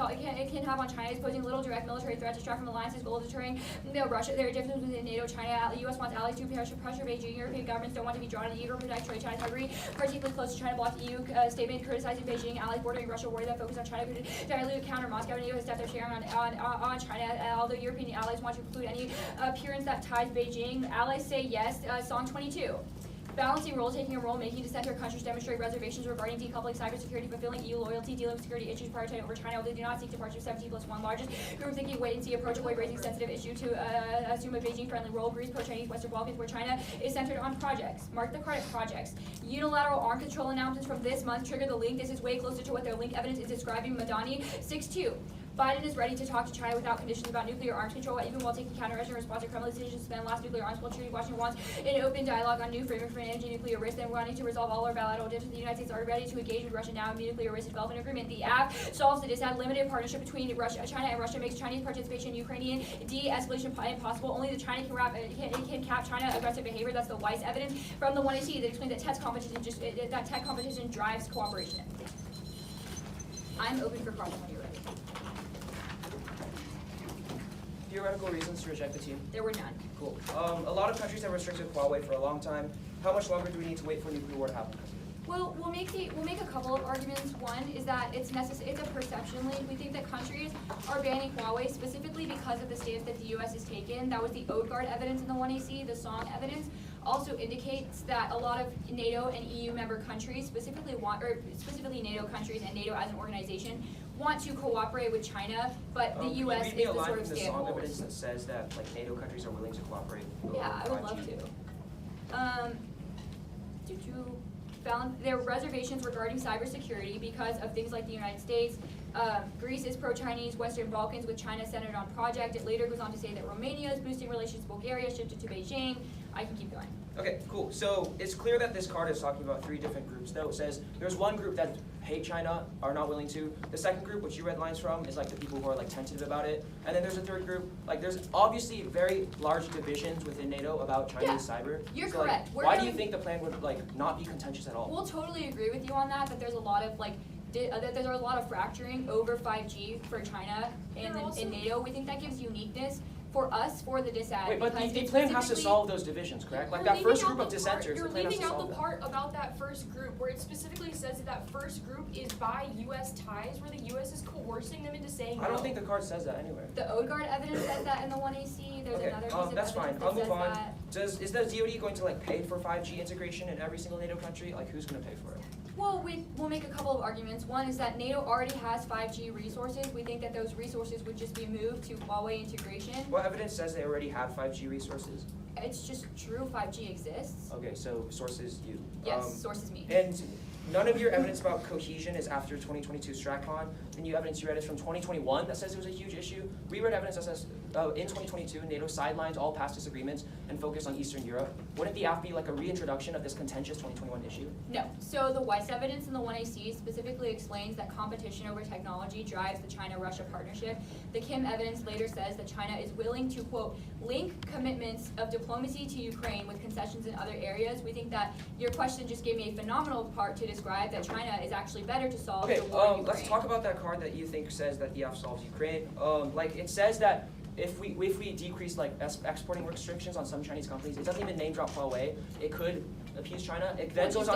have on China is posing little direct military threat to distract from alliances, goal of deterring Russia. There are differences within NATO, China. The U.S. wants allies to pressure Beijing. European governments don't want to be drawn in the EU to protect trade. China's hungry, particularly close to China. Blocked EU statement criticizing Beijing. Allies bordering Russia worry that focus on China could dilute counter Moscow. And EU has stepped their share on China. Although European allies want to include any appearance that ties Beijing, allies say yes. Song 22. Balancing role, taking a role, making dissenter countries demonstrate reservations regarding decoupling cybersecurity, fulfilling EU loyalty, dealing with security issues, prioritizing over China. Although they do not seek departure of 17+1 largest group thinking wait and see approach, avoid raising sensitive issue to assume a Beijing-friendly role. Greece, pro-Chinese, Western Balkans, where China is centered on projects. Mark the card at projects. Unilateral arm control announcements from this month trigger the link. This is way closer to what their link evidence is describing. Madani 6-2. Biden is ready to talk to China without conditions about nuclear arms control, even while taking countermeasures in response to Kremlin's decision to suspend last nuclear arms control treaty. Washington wants an open dialogue on new framework for energy nuclear risk, and wanting to resolve all our bilateral differences. The United States are ready to engage with Russia now in the nuclear risk development agreement. The AF solves the disad limited partnership between China and Russia, makes Chinese participation in Ukrainian de-escalation impossible. Only the China can cap China aggressive behavior. That's the Weiss evidence from the 1AC that explains that tech competition drives cooperation. I'm open for questions when you're ready. Theoretical reasons to reject the team. There were none. Cool. A lot of countries have restricted Huawei for a long time. How much longer do we need to wait for a nuclear war to happen? Well, we'll make a couple of arguments. One is that it's a perception link. We think that countries are banning Huawei specifically because of the stance that the U.S. has taken. That was the Odegaard evidence in the 1AC. The Song evidence also indicates that a lot of NATO and EU member countries, specifically NATO countries and NATO as an organization, want to cooperate with China, but the U.S. is the sort of stay at home. hold. Evidence that says that like NATO countries are willing to cooperate. Yeah, I would love to. Found there were reservations regarding cybersecurity because of things like the United States. Greece is pro-Chinese, Western Balkans with China centered on project. It later goes on to say that Romania is boosting relations with Bulgaria, shifted to Beijing. I can keep going. Okay, cool. So it's clear that this card is talking about three different groups, though. It says there's one group that hate China, are not willing to. The second group, which you read lines from, is like the people who are like tentative about it. And then there's a third group, like there's obviously very large divisions within NATO about Chinese cyber. You're so, correct. Like, why do you think the plan would like not be contentious at all? We'll totally agree with you on that, but there's a lot of there's a lot of fracturing over 5G for China and in NATO. We think that gives uniqueness for us for the disad. Wait, but the plan has to solve those divisions, correct? Like that first group of dissenters, the plan has to solve that. You're leaving out the part about that first group where it specifically says that that first group is by U.S. ties, where the U.S. is coercing them into saying no. I don't think the card says that anywhere. The Odegaard evidence says that in the 1AC. There's another piece of that's fine. evidence I'll that move on. says that. Is the DoD going to like pay for 5G integration in every single NATO country? Like who's going to pay for it? Well, we'll make a couple of arguments. One is that NATO already has 5G resources. We think that those resources would just be moved to Huawei integration. What evidence says they already have 5G resources? It's just true 5G exists. Okay, so sources you. Yes, sources me. And none of your evidence about cohesion is after 2022 StratCon. The new evidence you read is from 2021 that says it was a huge issue. We read evidence that says in 2022 NATO sidelines all past disagreements and focused on Eastern Europe. Wouldn't the AF be like a reintroduction of this contentious 2021 issue? No. So the Weiss evidence in the 1AC specifically explains that competition over technology drives the China-Russia partnership. The Kim evidence later says that China is willing to, quote, link commitments of diplomacy to Ukraine with concessions in other areas. We think that your question just gave me a phenomenal part to describe that China is actually better to solve the war in Ukraine. Let's talk about that card that you think says that the AF solves Ukraine. Like it says that if we decrease like exporting restrictions on some Chinese companies, it doesn't even name drop Huawei. It could appease China. It then goes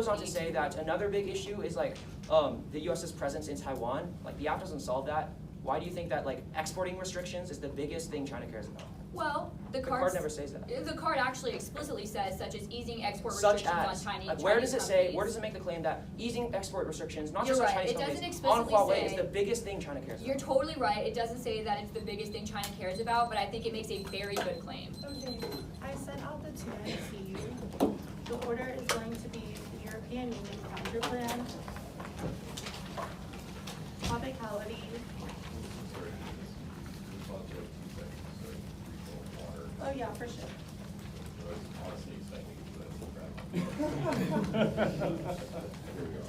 on to say that another big issue is like the U.S.'s presence in Taiwan. Like the AF doesn't solve that. Why do you think that like exporting restrictions is the biggest thing China cares about? Well, the card never says that. The card actually explicitly says such as easing export Such restrictions as, on Chinese. like, where does it Chinese say? companies. Where does it make the claim that easing export restrictions, not You're just on right, Chinese it doesn't companies, on explicitly Huawei is say- the biggest thing China cares You're about? totally right. It doesn't say that it's the biggest thing China cares about, but I think it makes a very good claim. Okay, I sent out the 2 to you. The order is going to be the European Union counter plan, topicality, oh yeah, for sure. Honestly expecting it to Here we are.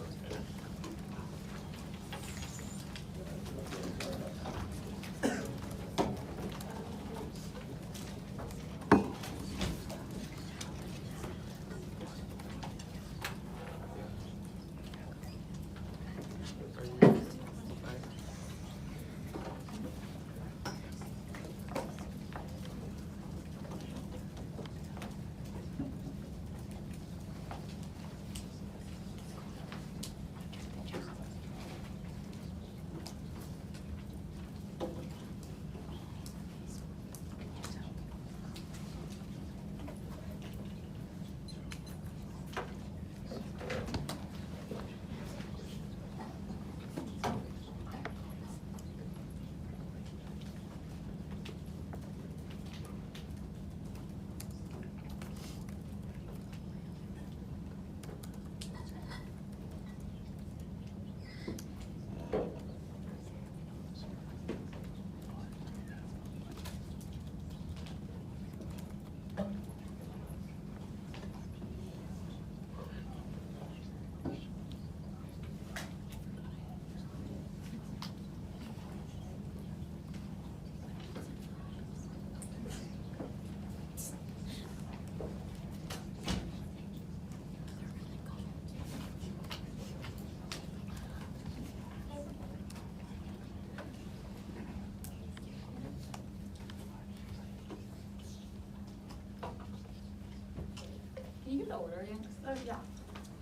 Can you give the order again? Oh yeah,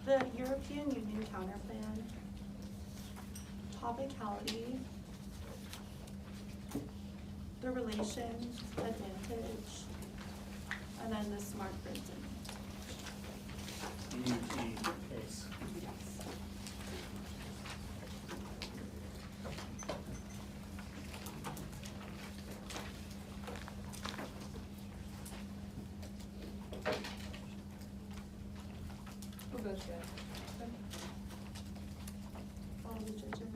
the European Union counter plan, topicality, the relations advantage, and then the smart printing. EUT case. Who goes to it? All the judges.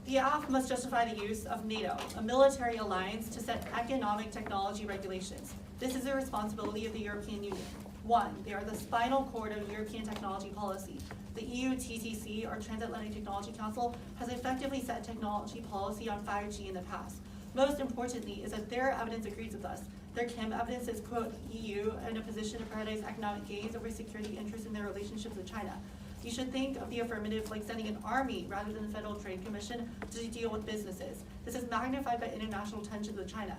The AF must justify the use of NATO, a military alliance, to set economic technology regulations. This is the responsibility of the European Union. 1, they are the spinal cord of European technology policy. The EU TTC, or Transatlantic Technology Council, has effectively set technology policy on 5G in the past. Most importantly is that their evidence agrees with us. Their CHIM evidence is, quote, EU in a position to prioritize economic gains over security interests in their relationships with China. You should think of the affirmative like sending an army rather than the Federal Trade Commission to deal with businesses. This is magnified by international tensions with China.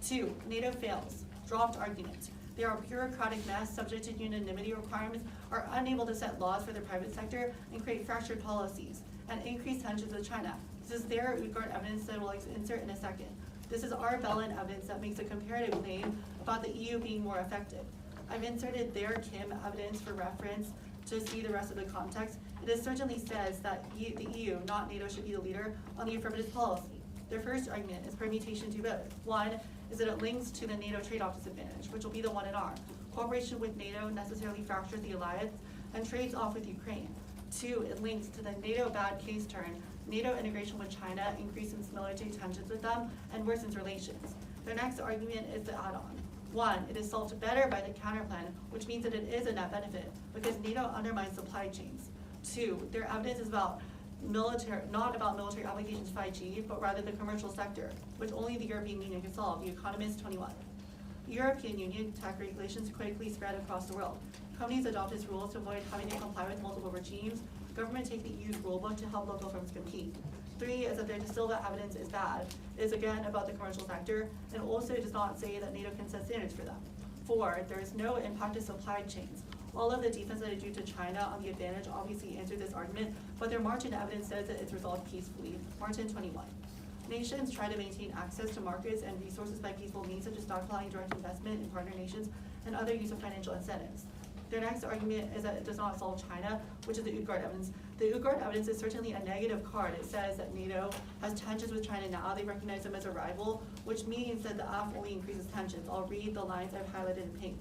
2, NATO fails. Dropped argument. They are a bureaucratic mess subject to unanimity requirements, are unable to set laws for the private sector, and create fractured policies, and increase tensions with China. This is their Uyghur evidence that we'll insert in a second. This is our Bellin evidence that makes a comparative claim about the EU being more effective. I've inserted their Kim evidence for reference to see the rest of the context. It certainly says that the EU, not NATO, should be the leader on the affirmative policy. Their first argument is permutation to both. 1 is that it links to the NATO trade-off disadvantage, which will be the 1&R. Cooperation with NATO necessarily fractures the alliance and trades off with Ukraine. 2, it links to the NATO bad case turn. NATO integration with China increases military tensions with them and worsens relations. Their next argument is the add-on. 1, it is solved better by the counterplan, which means that it is a net benefit because NATO undermines supply chains. 2, their evidence is about not about military applications 5G, but rather the commercial sector, which only the European Union can solve, The Economist 21. European Union tech regulations quickly spread across the world. Companies adopt its rules to avoid having to comply with multiple regimes. Government take the EU's rulebook to help local firms compete. 3 is that their distilled evidence is bad. It is again about the commercial sector, and also does not say that NATO can set standards for them. 4, there is no impact to supply chains. All of the defense that I do to China on the advantage obviously answer this argument, but their margin evidence says that it's resolved peacefully. Martin 21. Nations try to maintain access to markets and resources by peaceful means such as stockpiling direct investment in partner nations and other use of financial incentives. Their next argument is that it does not solve China, which is the Utgard evidence. The Utgard evidence is certainly a negative card. It says that NATO has tensions with China now. They recognize them as a rival, which means that the AF only increases tensions. I'll read the lines I've highlighted in pink.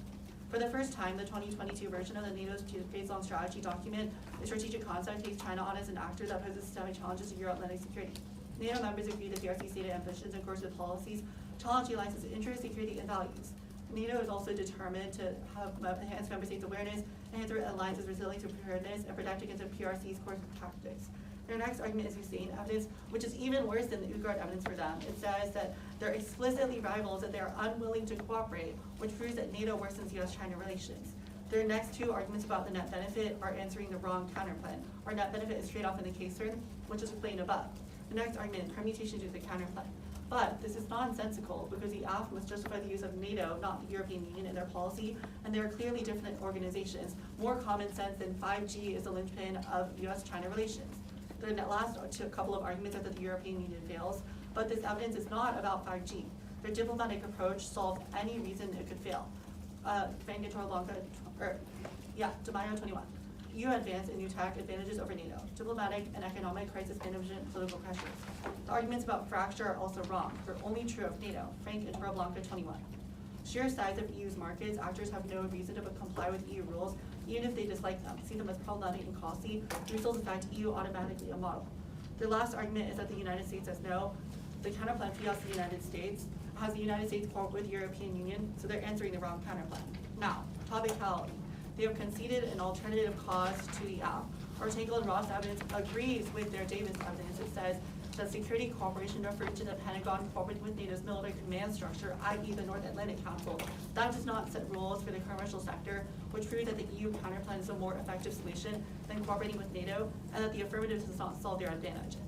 For the first time, the 2022 version of the NATO's decades-long strategy document, the strategic concept, takes China on as an actor that poses systemic challenges to Euro-Atlantic security. NATO members agree that PRC stated ambitions and course-with policies challenge the alliance's interests, security, and values. NATO is also determined to have enhanced member states' awareness, enhance the alliance's resilience and preparedness, and protect against the PRC's course of tactics. Their next argument is Hussein evidence, which is even worse than the Utgard evidence for them. It says that they're explicitly rivals, that they're unwilling to cooperate, which proves that NATO worsens US-China relations. Their next two arguments about the net benefit are answering the wrong counterplan. Our net benefit is straight off in the case term, which is explained above. The next argument is permutation due to the counterplan. But this is nonsensical because the AF must justify the use of NATO, not the European Union, in their policy, and they are clearly different organizations. More common sense than 5G is the linchpin of US-China relations. The last couple of arguments are that the European Union fails, but this evidence is not about 5G. Their diplomatic approach solves any reason it could fail. DeMaio 21. EU advance in new tech advantages over NATO, diplomatic and economic crisis management, political pressures. The arguments about fracture are also wrong. They're only true of NATO. Frank and Torreblanca 21. Sheer size of EU's markets, actors have no reason to comply with EU rules, even if they dislike them, see them as problematic and costly. The result is, in fact, EU automatically a model. Their last argument is that the United States says no. The counterplan fails the United States, has the United States cooperate with the European Union, so they're answering the wrong counterplan. Now, topicality. They have conceded an alternative cause to the AF. Ortegal and Ross evidence agrees with their Davis evidence. It says that security cooperation referred to the Pentagon cooperating with NATO's military command structure, i.e. the North Atlantic Council. That does not set rules for the commercial sector, which proves that the EU counterplan is a more effective solution than cooperating with NATO, and that the affirmative does not solve their advantages.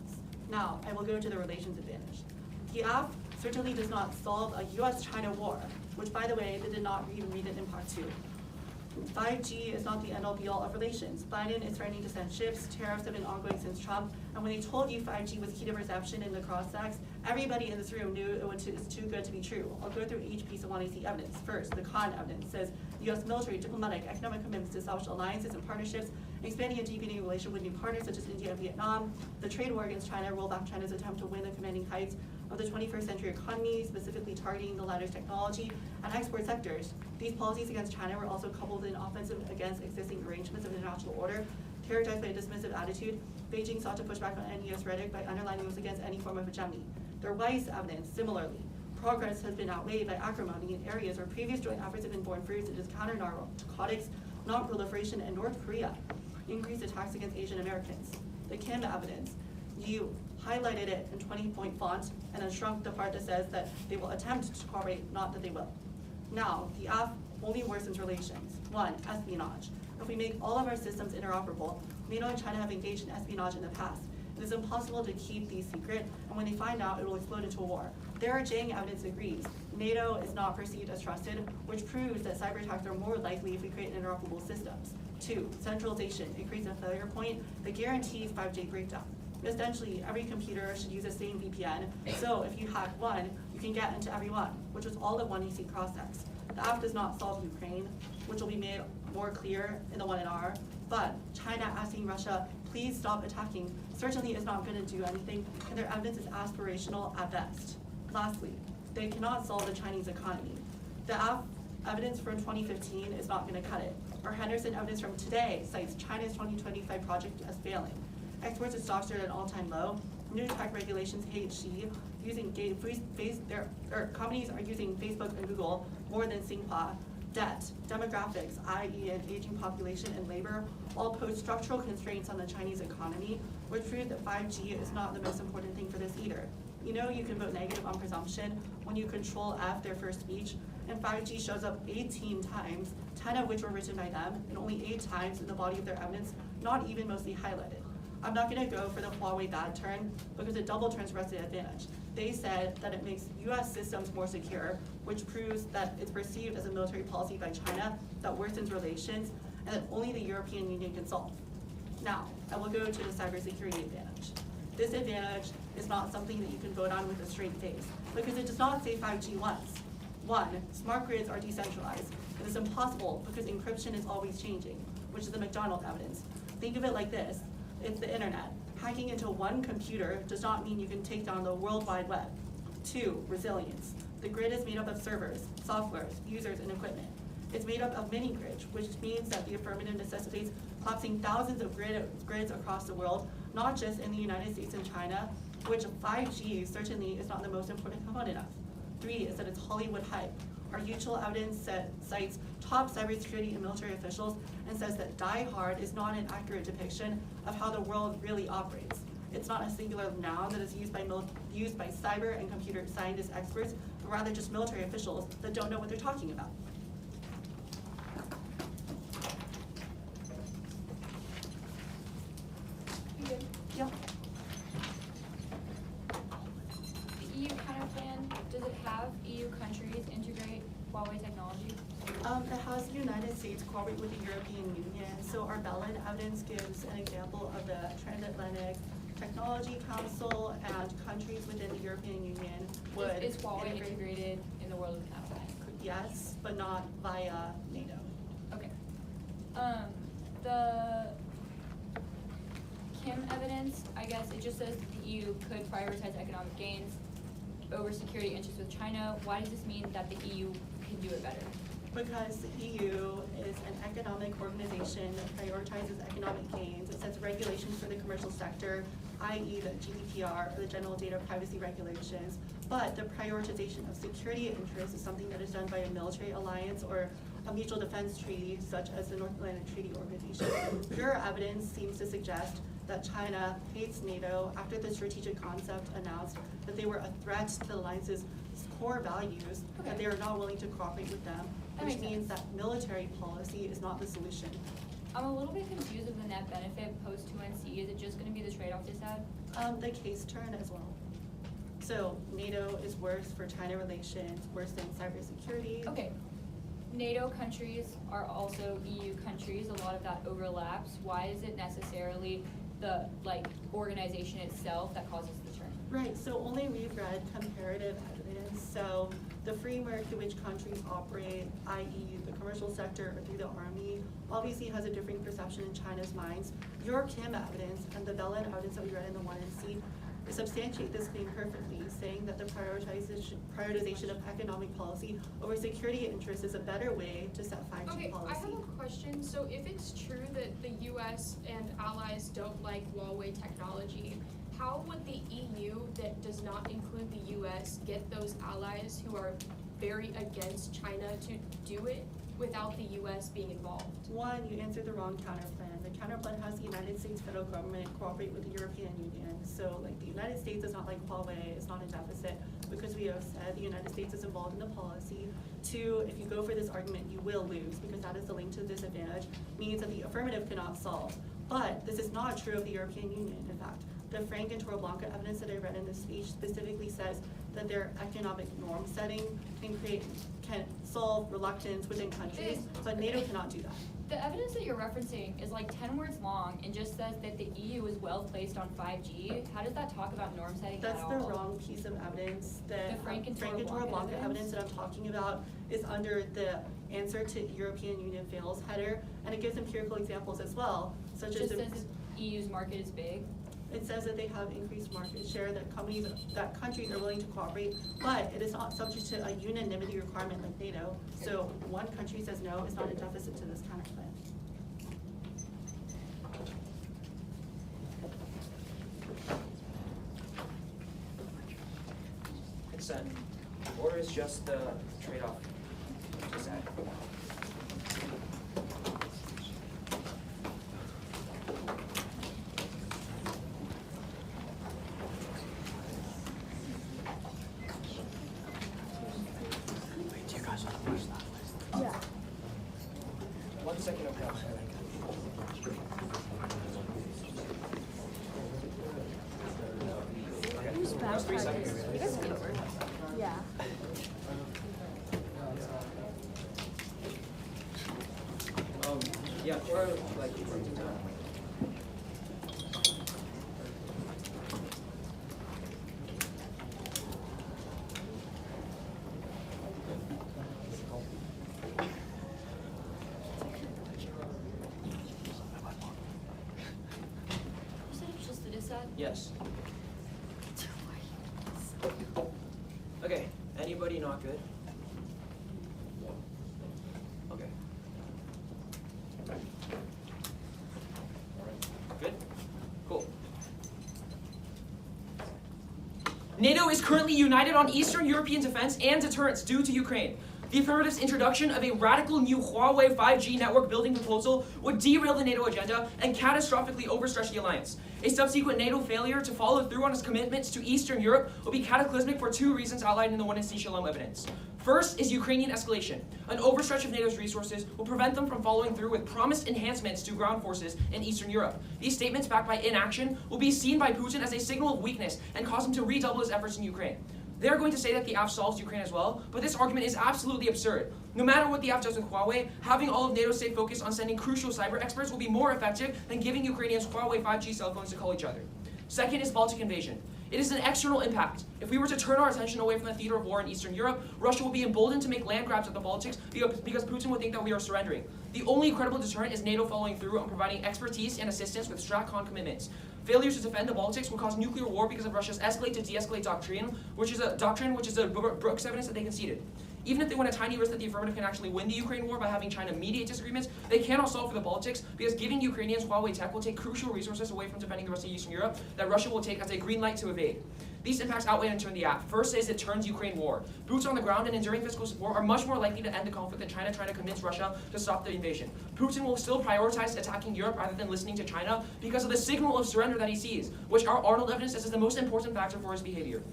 Now, I will go to the relations advantage. The AF certainly does not solve a US-China war, which, by the way, they did not even read an impact to. 5G is not the end-all be-all of relations. Biden is threatening to send ships. Tariffs have been ongoing since Trump. And when they told you 5G was key to reception in the cross-sects, everybody in this room knew it was too good to be true. I'll go through each piece of 1AC evidence. First, the con evidence says the U.S. military, diplomatic, economic commitments to establish alliances and partnerships, expanding and deepening relations with new partners such as India and Vietnam. The trade war against China rolled back China's attempt to win the commanding heights of the 21st century economy, specifically targeting the latter's technology and export sectors. These policies against China were also coupled in offensive against existing arrangements of international order, characterized by a dismissive attitude. Beijing sought to push back on any US rhetoric by underlining it was against any form of hegemony. Their Weiss evidence, similarly, progress has been outweighed by acrimony in areas where previous joint efforts have been borne fruit, such as counter-narcotics, non-proliferation, and North Korea. Increased attacks against Asian Americans. The Kim evidence, you highlighted it in 20-point font and then shrunk the part that says that they will attempt to cooperate, not that they will. Now, the AF only worsens relations. 1, espionage. If we make all of our systems interoperable, NATO and China have engaged in espionage in the past. It is impossible to keep these secret, and when they find out, it will explode into a war. Their Jang evidence agrees. NATO is not perceived as trusted, which proves that cyber attacks are more likely if we create interoperable systems. 2, centralization. It creates a failure point that guarantees 5G breakdown. Essentially, every computer should use the same VPN, so if you hack one, you can get into every one, which was all that 1AC cross-sects. The AF does not solve Ukraine, which will be made more clear in the 1NR, but China asking Russia, please stop attacking, certainly is not going to do anything, and their evidence is aspirational at best. Lastly, they cannot solve the Chinese economy. The AF evidence from 2015 is not going to cut it. Our Henderson evidence from today cites China's 2025 project as failing. Exports of stocks are at an all-time low. New tech regulations, HC, using companies are using Facebook and Google more than Tsinghua. Debt, demographics, i.e. an aging population and labor, all pose structural constraints on the Chinese economy, which proves that 5G is not the most important thing for this either. You know you can vote negative on presumption when you control F their first speech, and 5G shows up 18 times, 10 of which were written by them, and only 8 times in the body of their evidence, not even mostly highlighted. I'm not going to go for the Huawei bad turn because it double turns Russia's advantage. They said that it makes US systems more secure, which proves that it's perceived as a military policy by China that worsens relations, and that only the European Union can solve. Now, I will go to the cybersecurity advantage. This advantage is not something that you can vote on with a straight face, because it does not say 5G once. One, smart grids are decentralized. It is impossible because encryption is always changing, which is the McDonald evidence. Think of it like this: it's the internet. Hacking into one computer does not mean you can take down the World Wide Web. Two, resilience. The grid is made up of servers, softwares, users, and equipment. It's made up of mini grids, which means that the affirmative necessitates collapsing thousands of grids across the world, not just in the United States and China, which 5G certainly is not the most important component of. Three is that it's Hollywood hype. Our mutual evidence cites top cybersecurity and military officials and says that Die Hard is not an accurate depiction of how the world really operates. It's not a singular noun that is used by cyber and computer scientist experts, but rather just military officials that don't know what they're talking about. You good? Yeah. The EU counter plan, does it have EU countries integrate Huawei technology? It has the United States cooperate with the European Union. So our Bellin evidence gives an example of the Transatlantic Technology Council, and countries within the European Union would Is Huawei integrate. integrated in the world of the counter plan? Yes, but not via NATO. Okay. The Kim evidence, I guess it just says that the EU could prioritize economic gains over security interests with China. Why does this mean that the EU can do it better? Because the EU is an economic organization that prioritizes economic gains. It sets regulations for the commercial sector, i.e. the GDPR, or the General Data Privacy Regulations. But the prioritization of security interests is something that is done by a military alliance or a mutual defense treaty, such as the North Atlantic Treaty Organization. Your evidence seems to suggest that China hates NATO after the strategic concept announced that they were a threat to the alliance's core values, Okay. and they are not willing to cooperate with them, That which makes means sense. that military policy is not the solution. I'm a little bit confused of the net benefit post 2NC. Is it just gonna be the trade-off this had? The case turn as well. So NATO is worse for China relations, worse than cybersecurity. Okay. NATO countries are also EU countries. A lot of that overlaps. Why is it necessarily the organization itself that causes the turn? Right, so only we've read comparative evidence. So the framework through which countries operate, i.e. the commercial sector or through the army, obviously has a different perception in China's minds. Your Kim evidence and the Bellin evidence that we read in the 1NC substantiate this claim perfectly, saying that the prioritization of economic policy over security interests is a better way to set 5G Okay, policy. I have a question. So if it's true that the US and allies don't like Huawei technology, how would the EU that does not include the US get those allies who are very against China to do it without the US being involved? One, you answered the wrong counterplan. The counterplan has the United States federal government cooperate with the European Union. So the United States is not like Huawei, it's not a deficit, because we have said the United States is involved in the policy. Two, if you go for this argument, you will lose, because that is the link to the disadvantage, means that the affirmative cannot solve. But this is not true of the European Union, in fact. The Frank and Torreblanca evidence that I read in this speech specifically says that their economic norm setting can solve reluctance within countries, but NATO cannot do that. The evidence that you're referencing is 10 words long and just says that the EU is well placed on 5G. How does that talk about norm setting That's at all? the wrong piece of evidence. The Frank and Frank and Torreblanca Torreblanca evidence that I'm talking about is under the answer to European Union fails header, and it gives empirical examples as well, such It as just says the EU's market is big. it says that they have increased market share, that countries are willing to cooperate, but it is not subject to a unanimity requirement like NATO. So one country says no, it's not a deficit to this counterplan. Consent. Or is just the trade-off to set? Yeah. 1 second, okay. That was 3 seconds. You guys can over. Yeah. Yeah, or like. You said it's just the dissent? Yes. Okay. Anybody not good? Okay. Good? Cool. NATO is currently united on Eastern European defense and deterrence due to Ukraine. The affirmative's introduction of a radical new Huawei 5G network building proposal would derail the NATO agenda and catastrophically overstretch the alliance. A subsequent NATO failure to follow through on its commitments to Eastern Europe will be cataclysmic for two reasons outlined in the NSDA Shalom evidence. First is Ukrainian escalation. An overstretch of NATO's resources will prevent them from following through with promised enhancements to ground forces in Eastern Europe. These statements, backed by inaction, will be seen by Putin as a signal of weakness and cause him to redouble his efforts in Ukraine. They're going to say that the AF solves Ukraine as well, but this argument is absolutely absurd. No matter what the AF does with Huawei, having all of NATO stay focused on sending crucial cyber experts will be more effective than giving Ukrainians Huawei 5G cell phones to call each other. Second is Baltic invasion. It is an external impact. If we were to turn our attention away from the theater of war in Eastern Europe, Russia will be emboldened to make land grabs at the Baltics because Putin would think that we are surrendering. The only credible deterrent is NATO following through on providing expertise and assistance with STRATCON commitments. Failures to defend the Baltics will cause nuclear war because of Russia's escalate to de-escalate doctrine, which is the Brooks evidence that they conceded. Even if they win a tiny risk that the affirmative can actually win the Ukraine war by having China mediate disagreements, they cannot solve for the Baltics because giving Ukrainians Huawei tech will take crucial resources away from defending the rest of Eastern Europe that Russia will take as a green light to evade. These impacts outweigh in turn the AF. First is it turns Ukraine war. Boots on the ground and enduring physical support are much more likely to end the conflict than China trying to convince Russia to stop the invasion. Putin will still prioritize attacking Europe rather than listening to China because of the signal of surrender that he sees, which our Arnold evidence says is the most important factor for his behavior.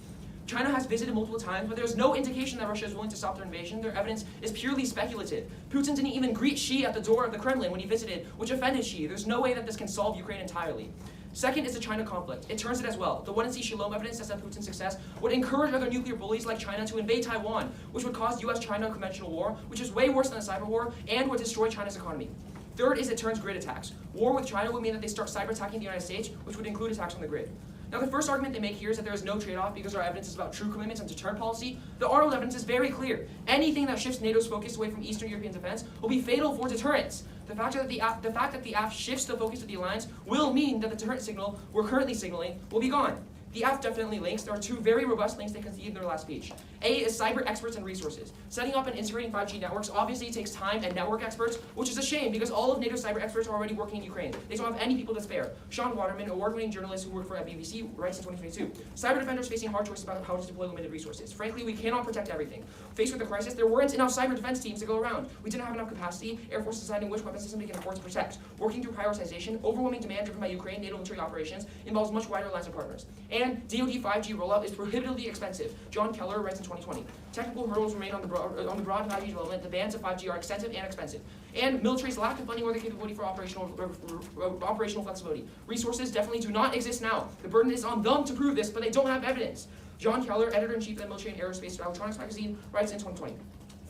China has visited multiple times, but there's no indication that Russia is willing to stop their invasion. Their evidence is purely speculative. Putin didn't even greet Xi at the door of the Kremlin when he visited, which offended Xi. There's no way that this can solve Ukraine entirely. Second is the China conflict. It turns it as well. The 1NC Shalom evidence says that Putin's success would encourage other nuclear bullies like China to invade Taiwan, which would cause US-China conventional war, which is way worse than a cyber war, and would destroy China's economy. Third is it turns grid attacks. War with China would mean that they start cyber attacking the United States, which would include attacks on the grid. Now, the first argument they make here is that there is no trade-off because our evidence is about true commitments and deterrent policy. The Arnold evidence is very clear. Anything that shifts NATO's focus away from Eastern European defense will be fatal for deterrence. The fact that the AF shifts the focus of the alliance will mean that the deterrent signal we're currently signaling will be gone. The AF definitely links. There are two very robust links they conceded in their last speech. A is cyber experts and resources. Setting up and integrating 5G networks obviously takes time and network experts, which is a shame because all of NATO's cyber experts are already working in Ukraine. They don't have any people to spare. Sean Waterman, award-winning journalist who worked for BBC, writes in 2022, cyber defenders facing hard choices about how to deploy limited resources. Frankly, we cannot protect everything. Faced with the crisis, there weren't enough cyber defense teams to go around. We didn't have enough capacity. Air Force deciding which weapon system they can afford to protect. Working through prioritization, overwhelming demand driven by Ukraine NATO military operations involves much wider lines of partners. And DoD 5G rollout is prohibitively expensive. John Keller writes in 2020. Technical hurdles remain on the broad 5G development. The bands of 5G are extensive and expensive. And military's lack of funding or the capability for operational flexibility. Resources definitely do not exist now. The burden is on them to prove this, but they don't have evidence. John Keller, editor-in-chief of the Military and Aerospace Electronics magazine, writes in 2020.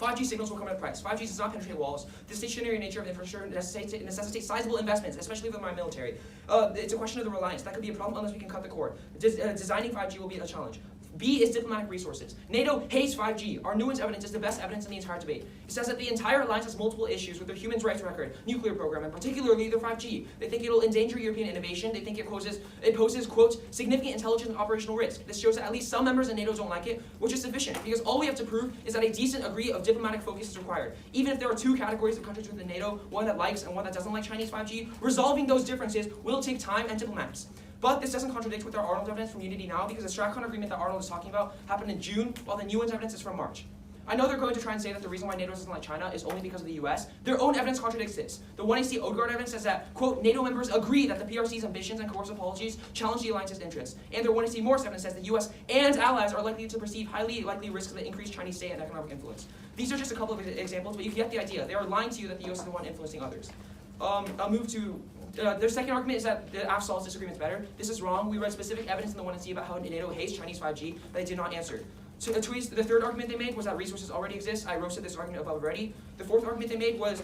5G signals will come at a price. 5G does not penetrate walls. The stationary nature of the infrastructure necessitates sizable investments, especially for my military. It's a question of the reliance. That could be a problem unless we can cut the cord. Designing 5G will be a challenge. B is diplomatic resources. NATO hates 5G. Our nuance evidence is the best evidence in the entire debate. It says that the entire alliance has multiple issues with their human rights record, nuclear program, and particularly their 5G. They think it'll endanger European innovation. They think it poses, quote, significant intelligence and operational risk. This shows that at least some members in NATO don't like it, which is sufficient, because all we have to prove is that a decent degree of diplomatic focus is required. Even if there are two categories of countries within NATO, one that likes and one that doesn't like Chinese 5G, resolving those differences will take time and diplomats. But this doesn't contradict with our Arnold evidence from Unity Now because the STRATCON agreement that Arnold is talking about happened in June, while the nuance evidence is from March. I know they're going to try and say that the reason why NATO doesn't like China is only because of the US. Their own evidence contradicts this. The 1AC Odegaard evidence says that, quote, NATO members agree that the PRC's ambitions and coercive policies challenge the alliance's interests. And their 1AC Morse evidence says the US and allies are likely to perceive highly likely risks of increased Chinese state and economic influence. These are just a couple of examples, but you get the idea. They are lying to you that the US is the one influencing others. I'll move to their second argument is that the AF solves disagreements better. This is wrong. We read specific evidence in the 1NC about how NATO hates Chinese 5G that they did not answer. The third argument they made was that resources already exist. I roasted this argument above already. The fourth argument they made was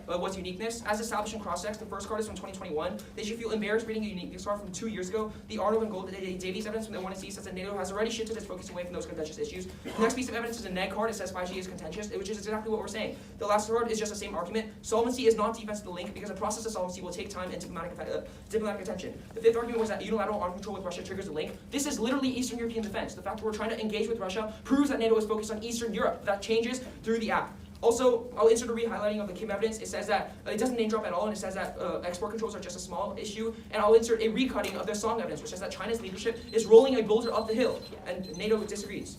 was uniqueness. As established in cross-checks, the first card is from 2021. They should feel embarrassed reading a uniqueness card from 2 years ago. The Arnold and Gold Davies evidence from the 1C says that NATO has already shifted its focus away from those contentious issues. The next piece of evidence is a neg card. It says 5G is contentious, which is exactly what we're saying. The last card is just the same argument. Solvency is not defense of the link because the process of solvency will take time and diplomatic attention. The fifth argument was that unilateral arm control with Russia triggers the link. This is literally Eastern European defense. The fact that we're trying to engage with Russia proves that NATO is focused on Eastern Europe. That changes through the app. Also, I'll insert a re-highlighting of the Kim evidence. It says that, it doesn't name drop at all, and it says that export controls are just a small issue. And I'll insert a recutting of the Song evidence, which says that China's leadership is rolling a boulder up the hill, and NATO disagrees.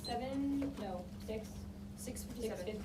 657.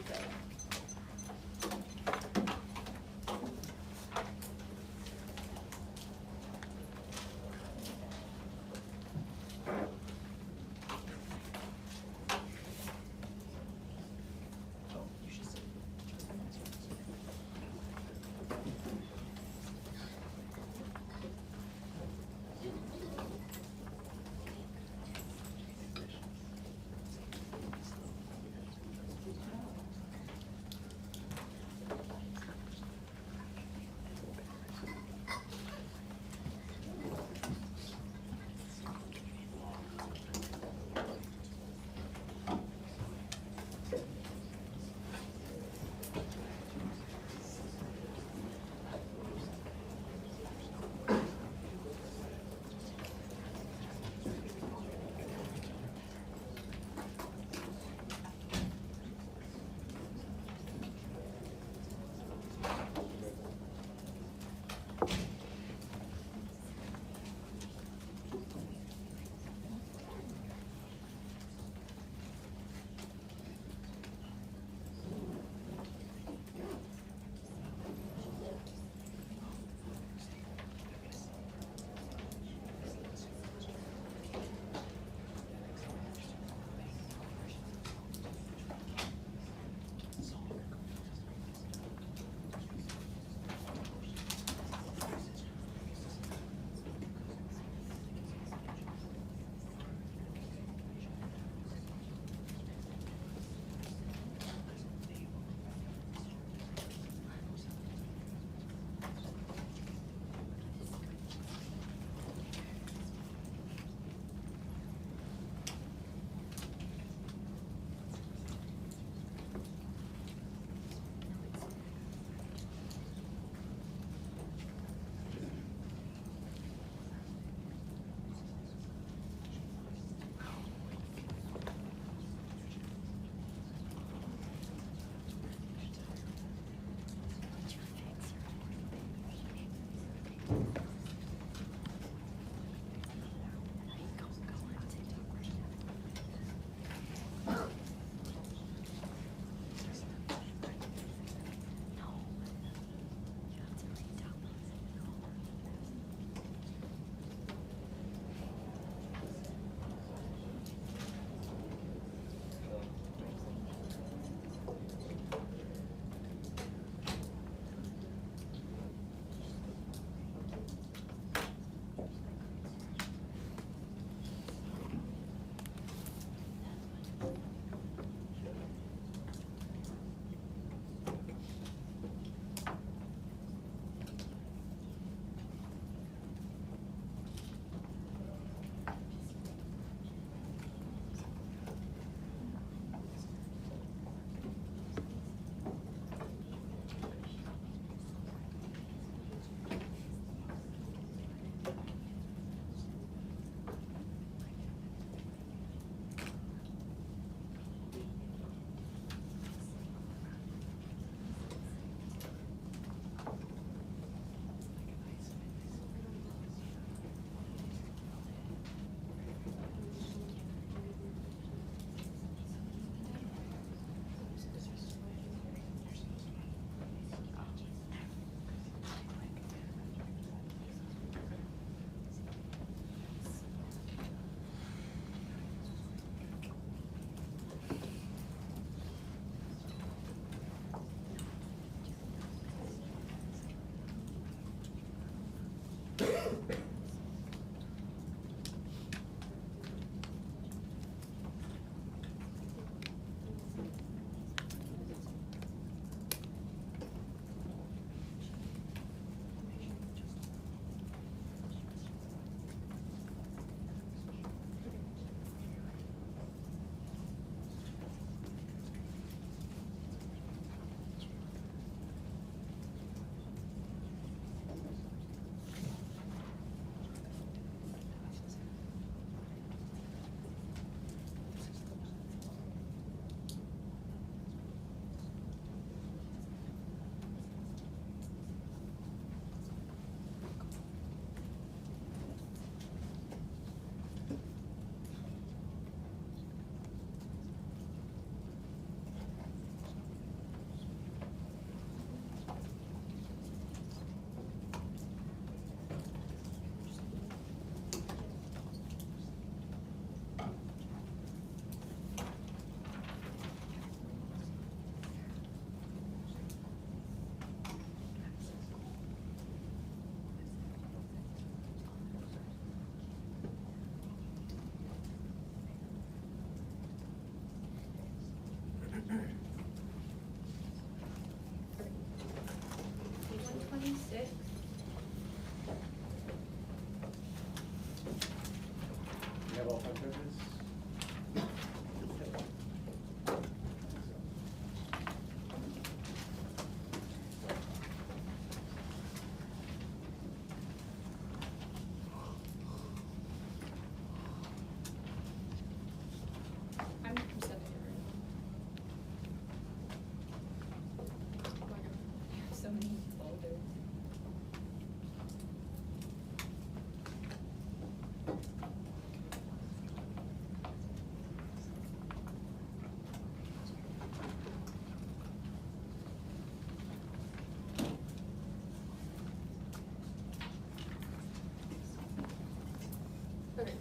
Okay.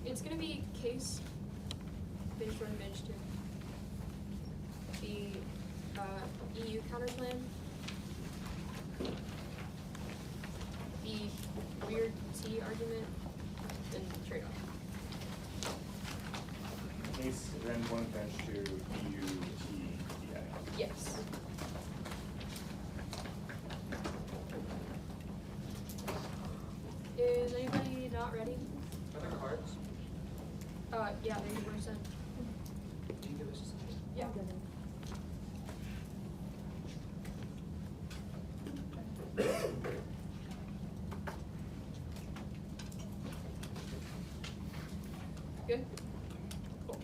It's gonna be case bench one, bench two. The EU counterplan. The weird T argument and trade-off. Case, then one bench to EU, T, DA. Yes. Is anybody not ready? Are there cards? Yeah, they were sent. Can you give us a second? Yeah. Good. Cool.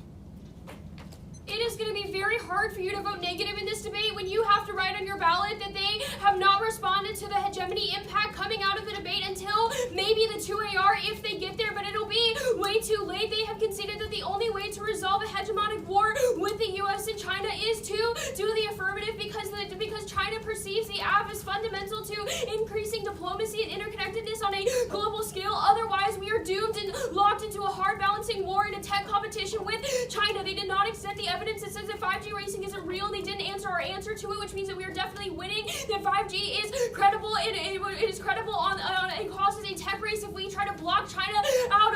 It is going to be very hard for you to vote negative in this debate when you have to write on your ballot that they have not responded to the hegemony impact coming out of the debate until maybe the 2AR if they get there, but it'll be way too late. They have conceded that the only way to resolve a hegemonic war with the U.S. and China is to do the affirmative because China perceives the AF as fundamental to increasing diplomacy and interconnectedness on a global scale. Otherwise, we are doomed and locked into a hard balancing war in a tech competition with China. They did not accept the evidence that says that 5G racing isn't real. They didn't answer our answer to it, which means that we are definitely winning, that 5G is credible. It is credible on it causes a tech race if we try to block China out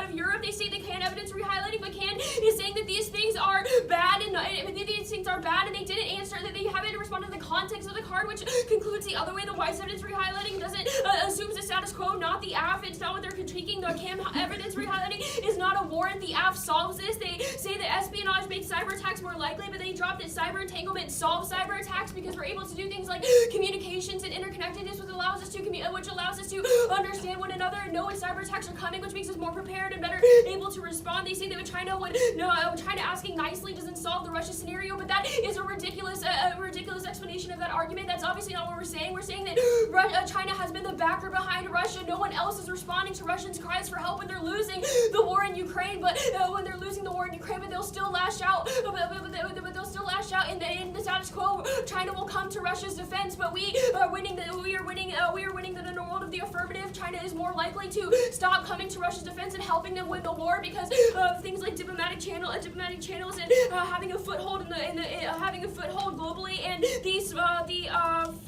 of Europe. They say they can evidence re-highlighting, but can is saying that these things are bad and they didn't answer, that they haven't responded to the context of the card, which concludes the other way. The Weiss evidence re-highlighting doesn't assumes the status quo, not the AF. It's not what they're critiquing. The CAM evidence re-highlighting is not a warrant. The AF solves this. They say that espionage makes cyber attacks more likely, but they drop that cyber entanglement solves cyber attacks because we're able to do things like communications and interconnectedness, which allows us to understand one another and know when cyber attacks are coming, which makes us more prepared and better able to respond. They say that China asking nicely doesn't solve the Russia scenario, but that is a ridiculous explanation of that argument. That's obviously not what we're saying. We're saying that China has been the backer behind Russia. No one else is responding to Russians' cries for help when they're losing the war in Ukraine, but they'll still lash out. But they'll still lash out in the status quo. China will come to Russia's defense, but we are winning that in the world of the affirmative. China is more likely to stop coming to Russia's defense and helping them win the war because of things like diplomatic channels and having a foothold having a foothold globally. And these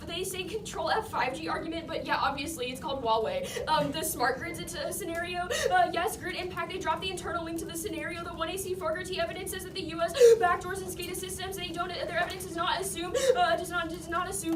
they say control F5G argument, but yeah, obviously it's called Huawei. The smart grids scenario, yes, grid impact. They dropped the internal link to the scenario. The 1AC 4T evidence says that the U.S. backdoors and SCADA systems. Their evidence does not assume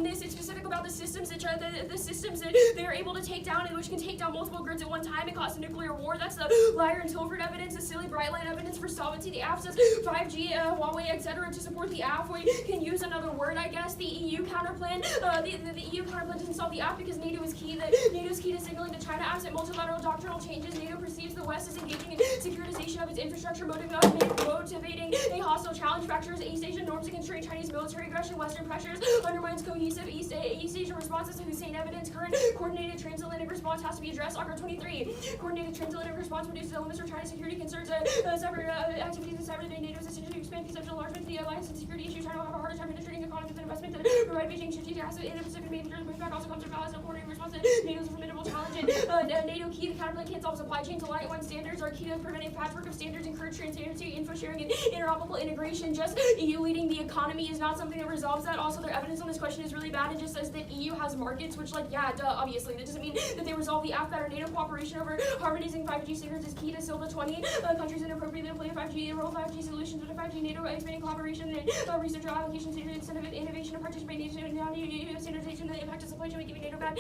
this. It's specific about the systems that they are able to take down, and which can take down multiple grids at one time and cause a nuclear war. That's the Liar and Tilford evidence. The silly bright line evidence for solvency. The AF says 5G, Huawei, etc. to support the AF. We can use another word, I guess. The EU counterplan. The EU counterplan doesn't solve the AF because NATO is key. NATO is key to signaling to China absent multilateral doctrinal changes. NATO perceives the West as engaging in securitization of its infrastructure, motivating a hostile challenge. Factors East Asian norms to constrain Chinese military aggression. Western pressures undermines cohesive East Asian responses to Hussein evidence. Current coordinated transatlantic response has to be addressed. Article 23. Coordinated transatlantic response reduces elements for China's security concerns. Cyber activities in cyber debate. NATO is essentially to expand conceptual enlargement. The alliance and security issues. China will have a harder time penetrating economies and investment that provide Beijing strategic assets in the Pacific. Major pushback also comes from balance and coordinated response to NATO's formidable challenge. NATO key. The counterplan can't solve supply chains. Alliance one standards are key to preventing patchwork of standards, encourage transparency, info sharing, and interoperable integration. Just EU leading the economy is not something that resolves that. Also, their evidence on this question is really bad. It just says that EU has markets, which, like, yeah, duh, obviously. That doesn't mean that they resolve the AFCAT or NATO cooperation over harmonizing 5G standards is key to SILVA 20. Countries inappropriately employ 5G and roll 5G solutions with a 5G NATO expanding collaboration and research application standards, incentive innovation and participation in standardization, the impact of supply chain, giving NATO back.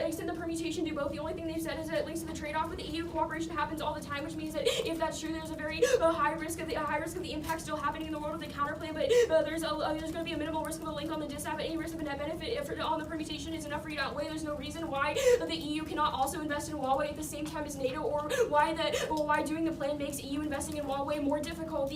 Extend the permutation, do both. The only thing they've said is that it links to the trade-off with the EU cooperation happens all the time, which means that if that's true, there's a very high risk of the impact still happening in the world of the counterplan. But there's going to be a minimal risk of a link on the disapp. Any risk of a net benefit on the permutation is enough for you to outweigh. There's no reason why the EU cannot also invest in Huawei at the same time as NATO, or why doing the plan makes EU investing in Huawei more difficult.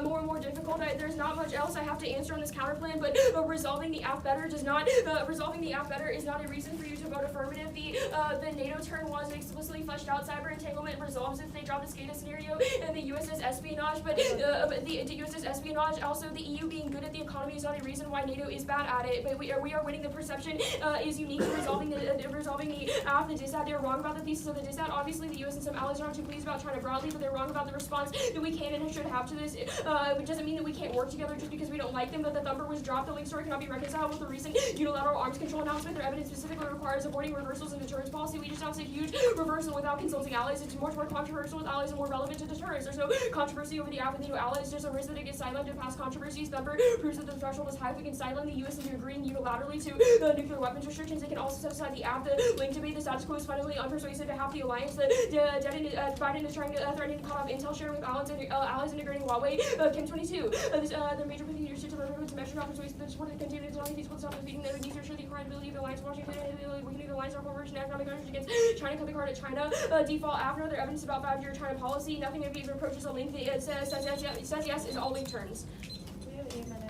More difficult. There's not much else I have to answer on this counterplan, but but resolving the app better is not a reason for you to vote affirmative. The NATO turn was explicitly fleshed out. Cyber entanglement resolves if they drop the SCADA scenario, and the USS espionage, but the USS espionage, also the EU being good at the economy is not a reason why NATO is bad at it. But we are winning. The perception is unique to resolving the app. The DISAT, they're wrong about the thesis of the DISAT. Obviously, the US and some allies are not too pleased about China broadly, but they're wrong about the response that we can and should have to this. It doesn't mean that we can't work together just because we don't like them, but the thumper was dropped. The link story cannot be reconciled with the recent unilateral arms control announcement. Their evidence specifically requires avoiding reversals in deterrence policy. We just announced a huge reversal without consulting allies. It's much more controversial with allies and more relevant to deterrence. There's no controversy over the app with NATO allies. There's a risk that it gets sidelined to past controversies. Thumper proves that the threshold is high. If we can sideline the US into agreeing unilaterally to nuclear weapons restrictions, they can also set aside the app. The link debate, the status quo is fundamentally unpersuasive to half the alliance. Biden is threatening to cut off intel sharing with allies integrating Huawei. Kim 22. The major leadership to learn to measure not persuasive the support of the continued design peaceful stop defeating the needs to ensure the credibility of the alliance. Washington we can either alliance our conversion and economic measures against China. Cut the card at China. Default after their evidence about 5-year China policy. Nothing of either approaches a link that says yes is all link turns. We have 8 minutes.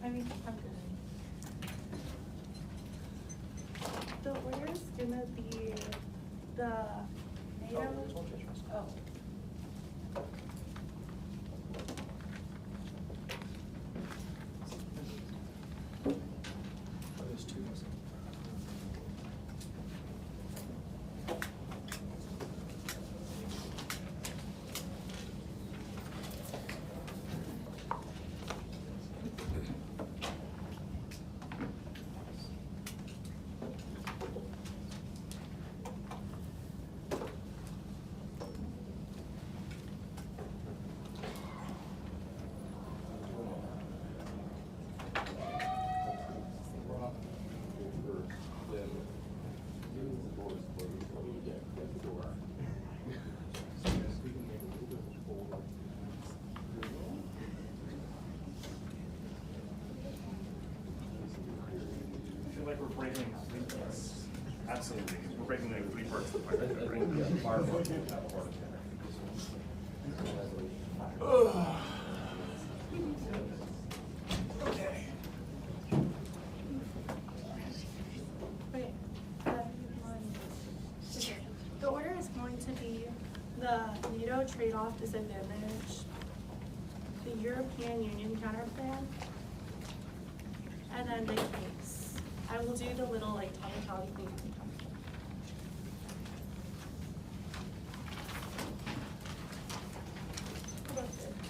I mean, I'm good. The order's gonna be the NATO. Oh. There's two. I feel like we're breaking three parts. Absolutely. We're breaking the three parts of the fire. Okay. Wait, the order is going to be the NATO trade-off disadvantage, the European Union counterplan, and then the case. I will do the little like tally thing.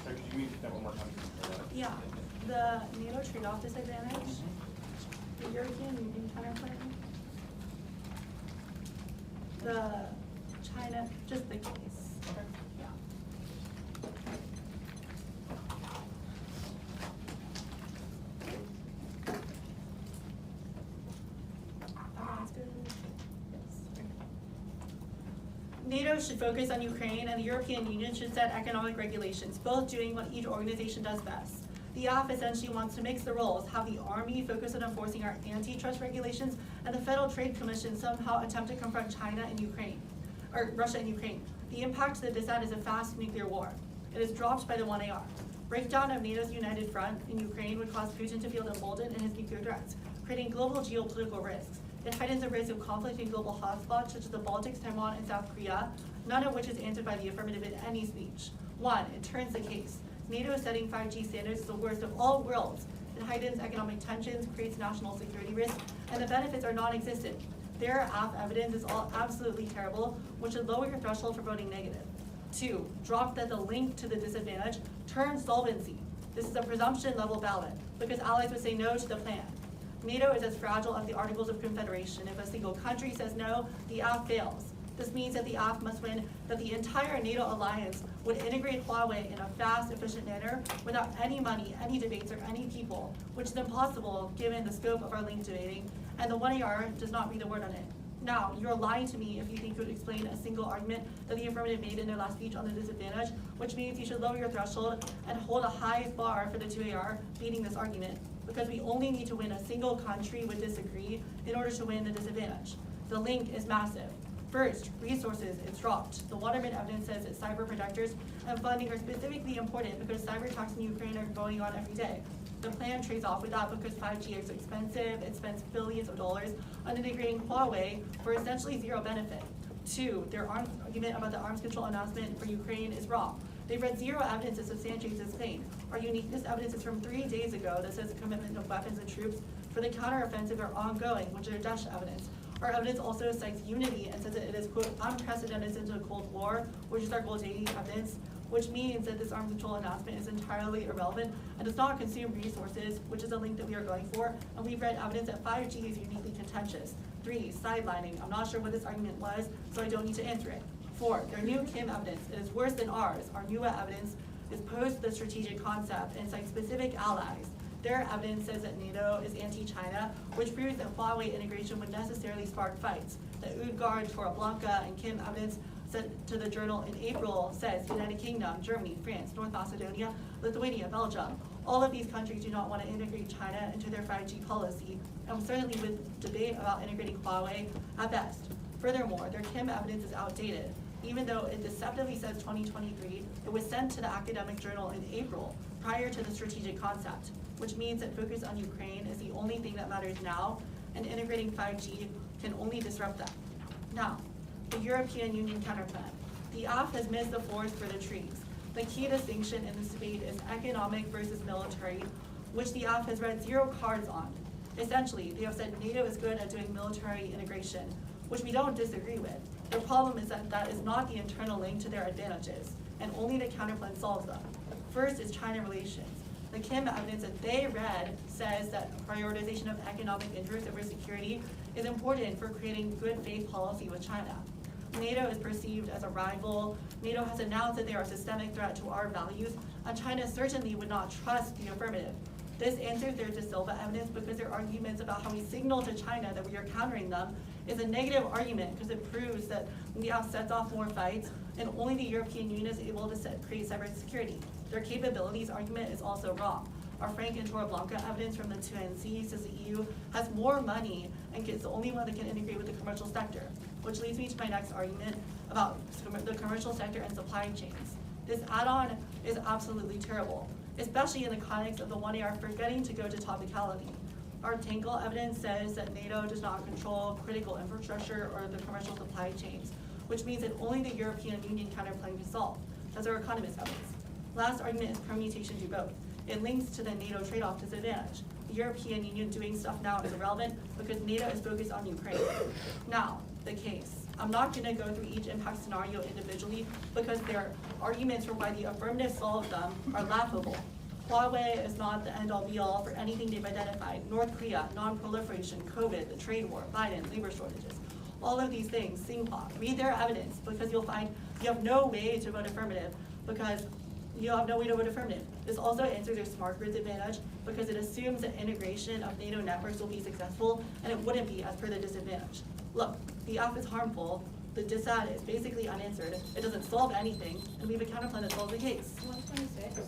Sorry, could you read that one more time? Yeah, the NATO trade-off disadvantage, the European Union counterplan, the China, just the case. Yeah. Everyone's good? Yes. NATO should focus on Ukraine, and the European Union should set economic regulations, both doing what each organization does best. The AF essentially wants to mix the roles, have the Army focus on enforcing our antitrust regulations, and the Federal Trade Commission somehow attempt to confront China and Ukraine, or Russia and Ukraine. The impact to the dissent is a fast nuclear war. It is dropped by the 1AR. Breakdown of NATO's united front in Ukraine would cause Putin to feel emboldened in his nuclear threats, creating global geopolitical risks. It heightens the risk of conflict in global hotspots such as the Baltics, Taiwan, and South Korea, none of which is answered by the affirmative in any speech. 1, it turns the case. NATO setting 5G standards is the worst of all worlds. It heightens economic tensions, creates national security risks, and the benefits are non-existent. Their AF evidence is all absolutely terrible, which should lower your threshold for voting negative. 2, drop that the link to the disadvantage turns solvency. This is a presumption level ballot, because allies would say no to the plan. NATO is as fragile as the Articles of Confederation. If a single country says no, the AF fails. This means that the AF must win, that the entire NATO alliance would integrate Huawei in a fast, efficient manner without any money, any debates, or any people, which is impossible given the scope of our link debating, and the 1AR does not read a word on it. Now, you're lying to me if you think you would explain a single argument that the affirmative made in their last speech on the disadvantage, which means you should lower your threshold and hold a high bar for the 2AR beating this argument, because we only need to win a single country would disagree in order to win the disadvantage. The link is massive. First, resources, it's dropped. The Waterman evidence says that cyber protectors and funding are specifically important because cyber attacks in Ukraine are going on every day. The plan trades off with that because 5G is expensive, it spends billions of dollars on integrating Huawei for essentially zero benefit. 2, their argument about the arms control announcement for Ukraine is wrong. They've read zero evidence that substantiates this claim. Our uniqueness evidence is from 3 days ago that says the commitment of weapons and troops for the counteroffensive are ongoing, which are Daesh evidence. Our evidence also cites unity and says that it is, quote, unprecedented since the Cold War, which is our gold dating evidence, which means that this arms control announcement is entirely irrelevant and does not consume resources, which is a link that we are going for, and we've read evidence that 5G is uniquely contentious. 3, sidelining. I'm not sure what this argument was, so I don't need to answer it. 4, their new Kim evidence. It is worse than ours. Our newer evidence is post the strategic concept and cites specific allies. Their evidence says that NATO is anti-China, which proves that Huawei integration would necessarily spark fights. The Udgard, Torreblanca, and Kim evidence sent to the journal in April says United Kingdom, Germany, France, North Macedonia, Lithuania, Belgium. All of these countries do not want to integrate China into their 5G policy, and certainly with debate about integrating Huawei at best. Furthermore, their Kim evidence is outdated. Even though it deceptively says 2023, it was sent to the academic journal in April. prior to the strategic concept, which means that focus on Ukraine is the only thing that matters now, and integrating 5G can only disrupt that. Now, the European Union counterplan. The AF has missed the forest for the trees. The key distinction in this debate is economic versus military, which the AF has read 0 cards on. Essentially, they have said NATO is good at doing military integration, which we don't disagree with. The problem is that that is not the internal link to their advantages, and only the counterplan solves them. First is China relations. The Kim evidence that they read says that prioritization of economic interests over security is important for creating good faith policy with China. NATO is perceived as a rival. NATO has announced that they are a systemic threat to our values, and China certainly would not trust the affirmative. This answers their De Silva evidence because their arguments about how we signal to China that we are countering them is a negative argument because it proves that the AF sets off more fights and only the European Union is able to create cybersecurity. Their capabilities argument is also wrong. Our Frank and Torreblanca evidence from the 2NC says the EU has more money and is the only one that can integrate with the commercial sector, which leads me to my next argument about the commercial sector and supply chains. This add-on is absolutely terrible, especially in the context of the 1AR forgetting to go to topicality. Our Tinkle evidence says that NATO does not control critical infrastructure or the commercial supply chains, which means that only the European Union counterplan can solve. That's our economist evidence. Last argument is permutation do both. It links to the NATO trade-off disadvantage. The European Union doing stuff now is irrelevant because NATO is focused on Ukraine. Now, the case. I'm not gonna go through each impact scenario individually because their arguments for why the affirmative solves them are laughable. Huawei is not the end-all be-all for anything they've identified. North Korea, non-proliferation, COVID, the trade war, Biden, labor shortages. All of these things, Singhua, read their evidence because you'll find you have no way to vote affirmative because you have no way to vote affirmative. This also answers their smart grids advantage because it assumes that integration of NATO networks will be successful and it wouldn't be as per the disadvantage. Look, the AF is harmful, the dissad is basically unanswered, it doesn't solve anything, and we have a counterplan that solves the case. 126.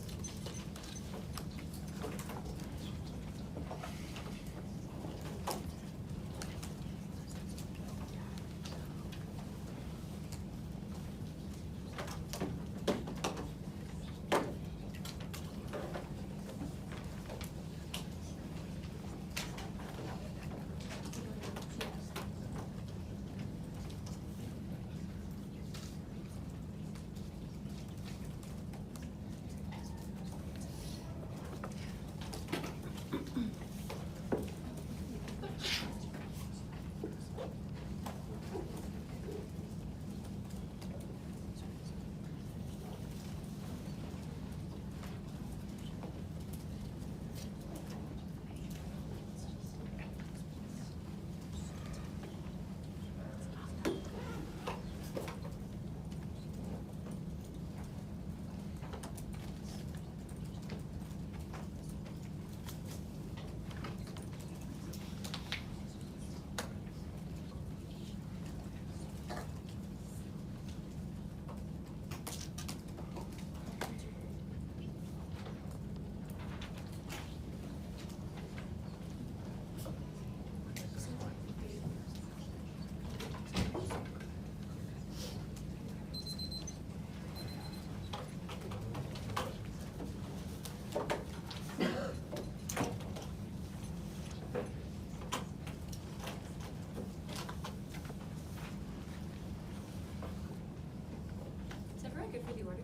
Good for the order.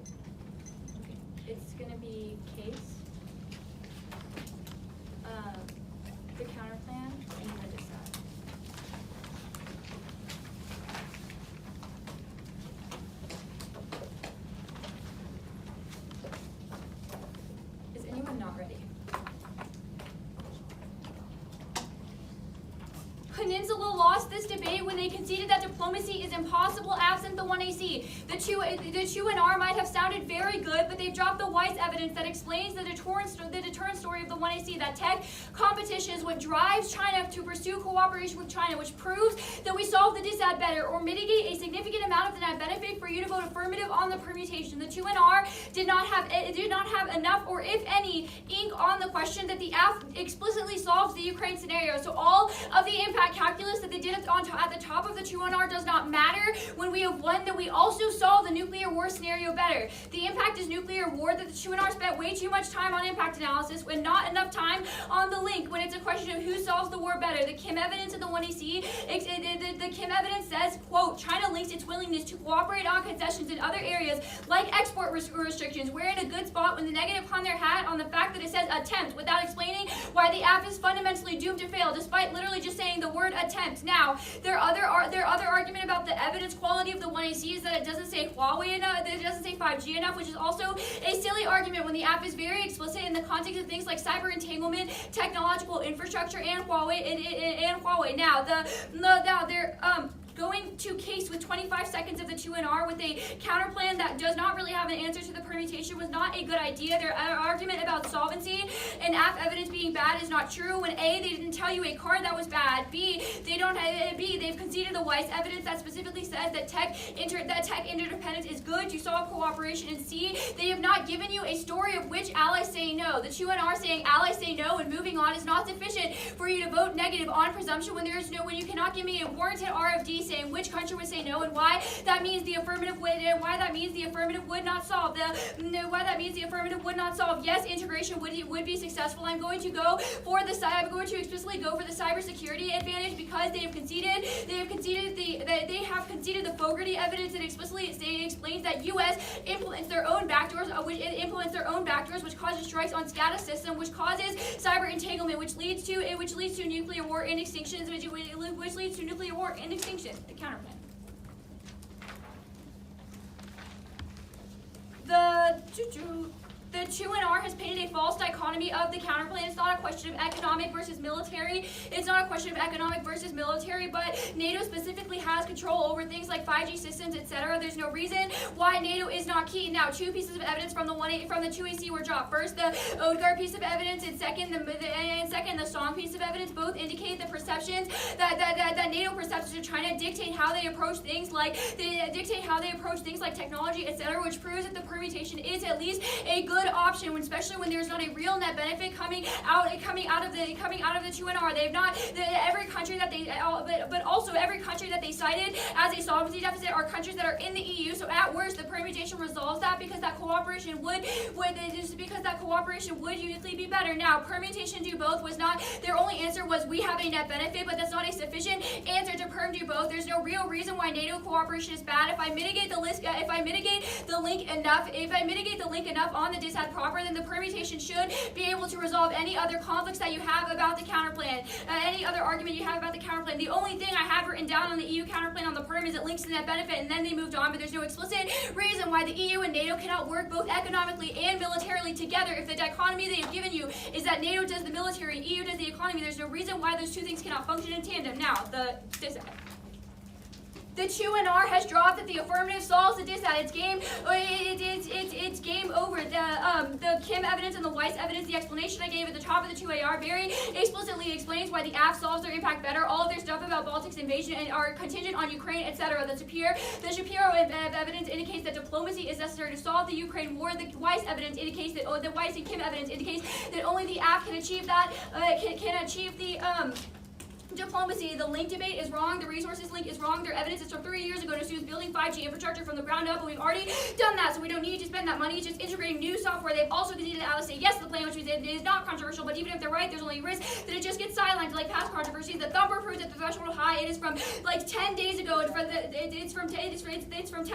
Okay. It's gonna be case, the counterplan, and the dissad. Is anyone not ready? Peninsula lost this debate when they conceded that diplomacy is impossible absent the 1AC. The Chu and R might have sounded very good, but they've dropped the Weiss evidence that explains the deterrent story of the 1AC, that tech competition is what what drives China to pursue cooperation with China, which proves that we solve the disad better or mitigate a significant amount of the net benefit for you to vote affirmative on the permutation. The 2NR did not have enough, or if any, ink on the question that the AF explicitly solves the Ukraine scenario. So all of the impact calculus that they did at the top of the 2NR does not matter when we have won that we also solve the nuclear war scenario better. The impact is nuclear war that the 2NR spent way too much time on impact analysis when not enough time on the link when it's a question of who solves the war better. The Kim evidence in the 1AC, the Kim evidence says, quote, China links its willingness to cooperate on concessions in other areas like export restrictions. We're in a good spot when the negative hung their hat on the fact that it says attempt without explaining why the app is fundamentally doomed to fail despite literally just saying the word attempt. Now, their other argument about the evidence quality of the 1AC is that it doesn't say Huawei enough, it doesn't say 5G enough, which is also a silly argument when the app is very explicit in the context of things like cyber entanglement, technological infrastructure, and Huawei. Now, they're going to case with 25 seconds of the 2NR with a counterplan that does not really have an answer to the permutation was not a good idea. Their argument about solvency and app evidence being bad is not true. When A, they didn't tell you a card that was bad. B, they've conceded the Weiss evidence that specifically says that tech interdependence is good to solve cooperation. And C, they have not given you a story of which allies say no. The 2NR saying allies say no and moving on is not sufficient for you to vote negative on presumption when when you cannot give me a warranted RFD saying which country would say no and why that means the affirmative would not solve Yes, integration would be successful. I'm going to explicitly go for the cybersecurity advantage because they have conceded the Fogarty evidence that explicitly explains that U.S. implements their own backdoors, which causes strikes on SCADA system, which causes cyber entanglement, which leads to nuclear war and extinctions, which leads to nuclear war and extinction. The counterplan. The 2NR has painted a false dichotomy of the counterplan. It's not a question of economic versus military. But NATO specifically has control over things like 5G systems, etc. There's no reason why NATO is not key. Now, two pieces of evidence from the 2AC were dropped. First, the Odgar piece of evidence, and second, the Song piece of evidence. Both indicate the perceptions that NATO perceptions of China dictate how they approach things like technology, etc., which proves that the permutation is at least a good option, especially when there's not a real net benefit coming out of the 2NR. They've not every country that they cited as a solvency deficit are countries that are in the EU. So at worst, the permutation resolves that because that cooperation would uniquely be better. Now, permutation do both was not their only answer was we have a net benefit, but that's not a sufficient answer to perm do both. There's no real reason why NATO cooperation is bad. If I mitigate the link enough on the disad proper, then the permutation should be able to resolve any other conflicts that you have about the counterplan, any other argument you have about the counterplan. The only thing I have written down on the EU counterplan on the perm is it links to net benefit, and then they moved on, but there's no explicit reason why the EU and NATO cannot work both economically and militarily together. If the dichotomy they have given you is that NATO does the military, EU does the economy, there's no reason why those two things cannot function in tandem. Now, the disad. The 2NR has dropped that the affirmative solves the disad. It's game over. The Kim evidence and the Weiss evidence, the explanation I gave at the top of the 2AR very explicitly explains why the app solves their impact better. All of their stuff about Baltic's invasion and are contingent on Ukraine, etc. The Shapiro evidence indicates that diplomacy is necessary to solve the Ukraine war. The Weiss evidence indicates that the Weiss and Kim evidence indicates that only the app can achieve that. Diplomacy. The link debate is wrong. The resources link is wrong. Their evidence is from 3 years ago to students building 5G infrastructure from the ground up, but we've already done that, so we don't need to spend that money. It's just integrating new software. They've also conceded to Alice say yes to the plan, which we did. It is not controversial, but even if they're right, there's only a risk that it just gets sidelined like past controversies. The thumper proves that the threshold is high. It is from like 10 days ago. It's from 10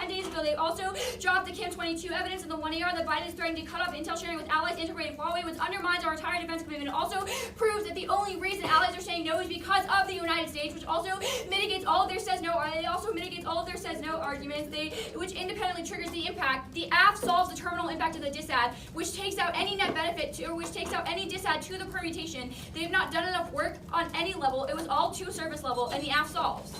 days ago. They also dropped the Kim 22 evidence in the 1AR that Biden is threatening to cut off intel sharing with allies integrating Huawei, which undermines our entire defense commitment. It also proves that the only reason allies are saying no is because of the United States, which also mitigates all of their says no. It also mitigates all of their says no arguments. Which independently triggers the impact. The app solves the terminal impact of the disad, which takes out any net benefit which takes out any disad to the permutation. They have not done enough work on any level. It was all to service level, and the app solves.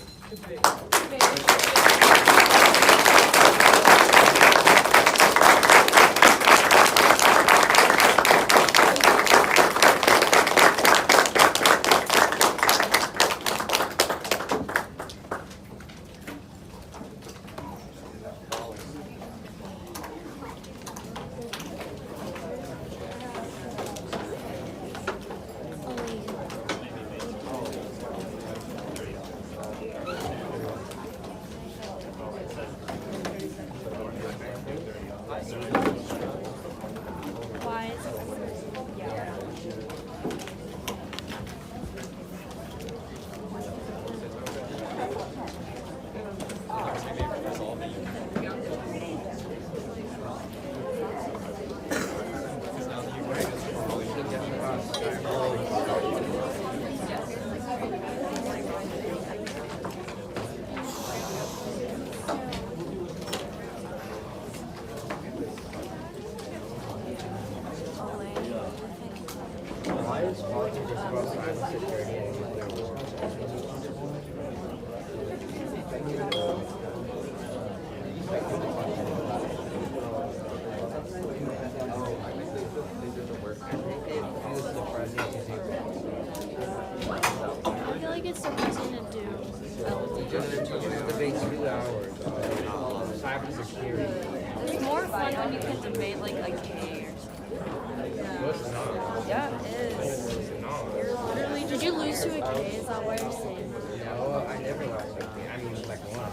about cybersecurity and nuclear war. I feel like it's depressing to do. Because it took us debate 2 hours on cybersecurity. It's more fun when you can debate like a K or something. Yeah, it is. You're literally. Did you lose to a K? Is that why you're saying? No, I never lost like that. I mean, like one.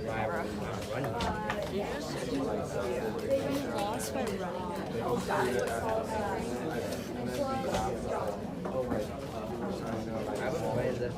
I was running. You lost by running. I was playing this.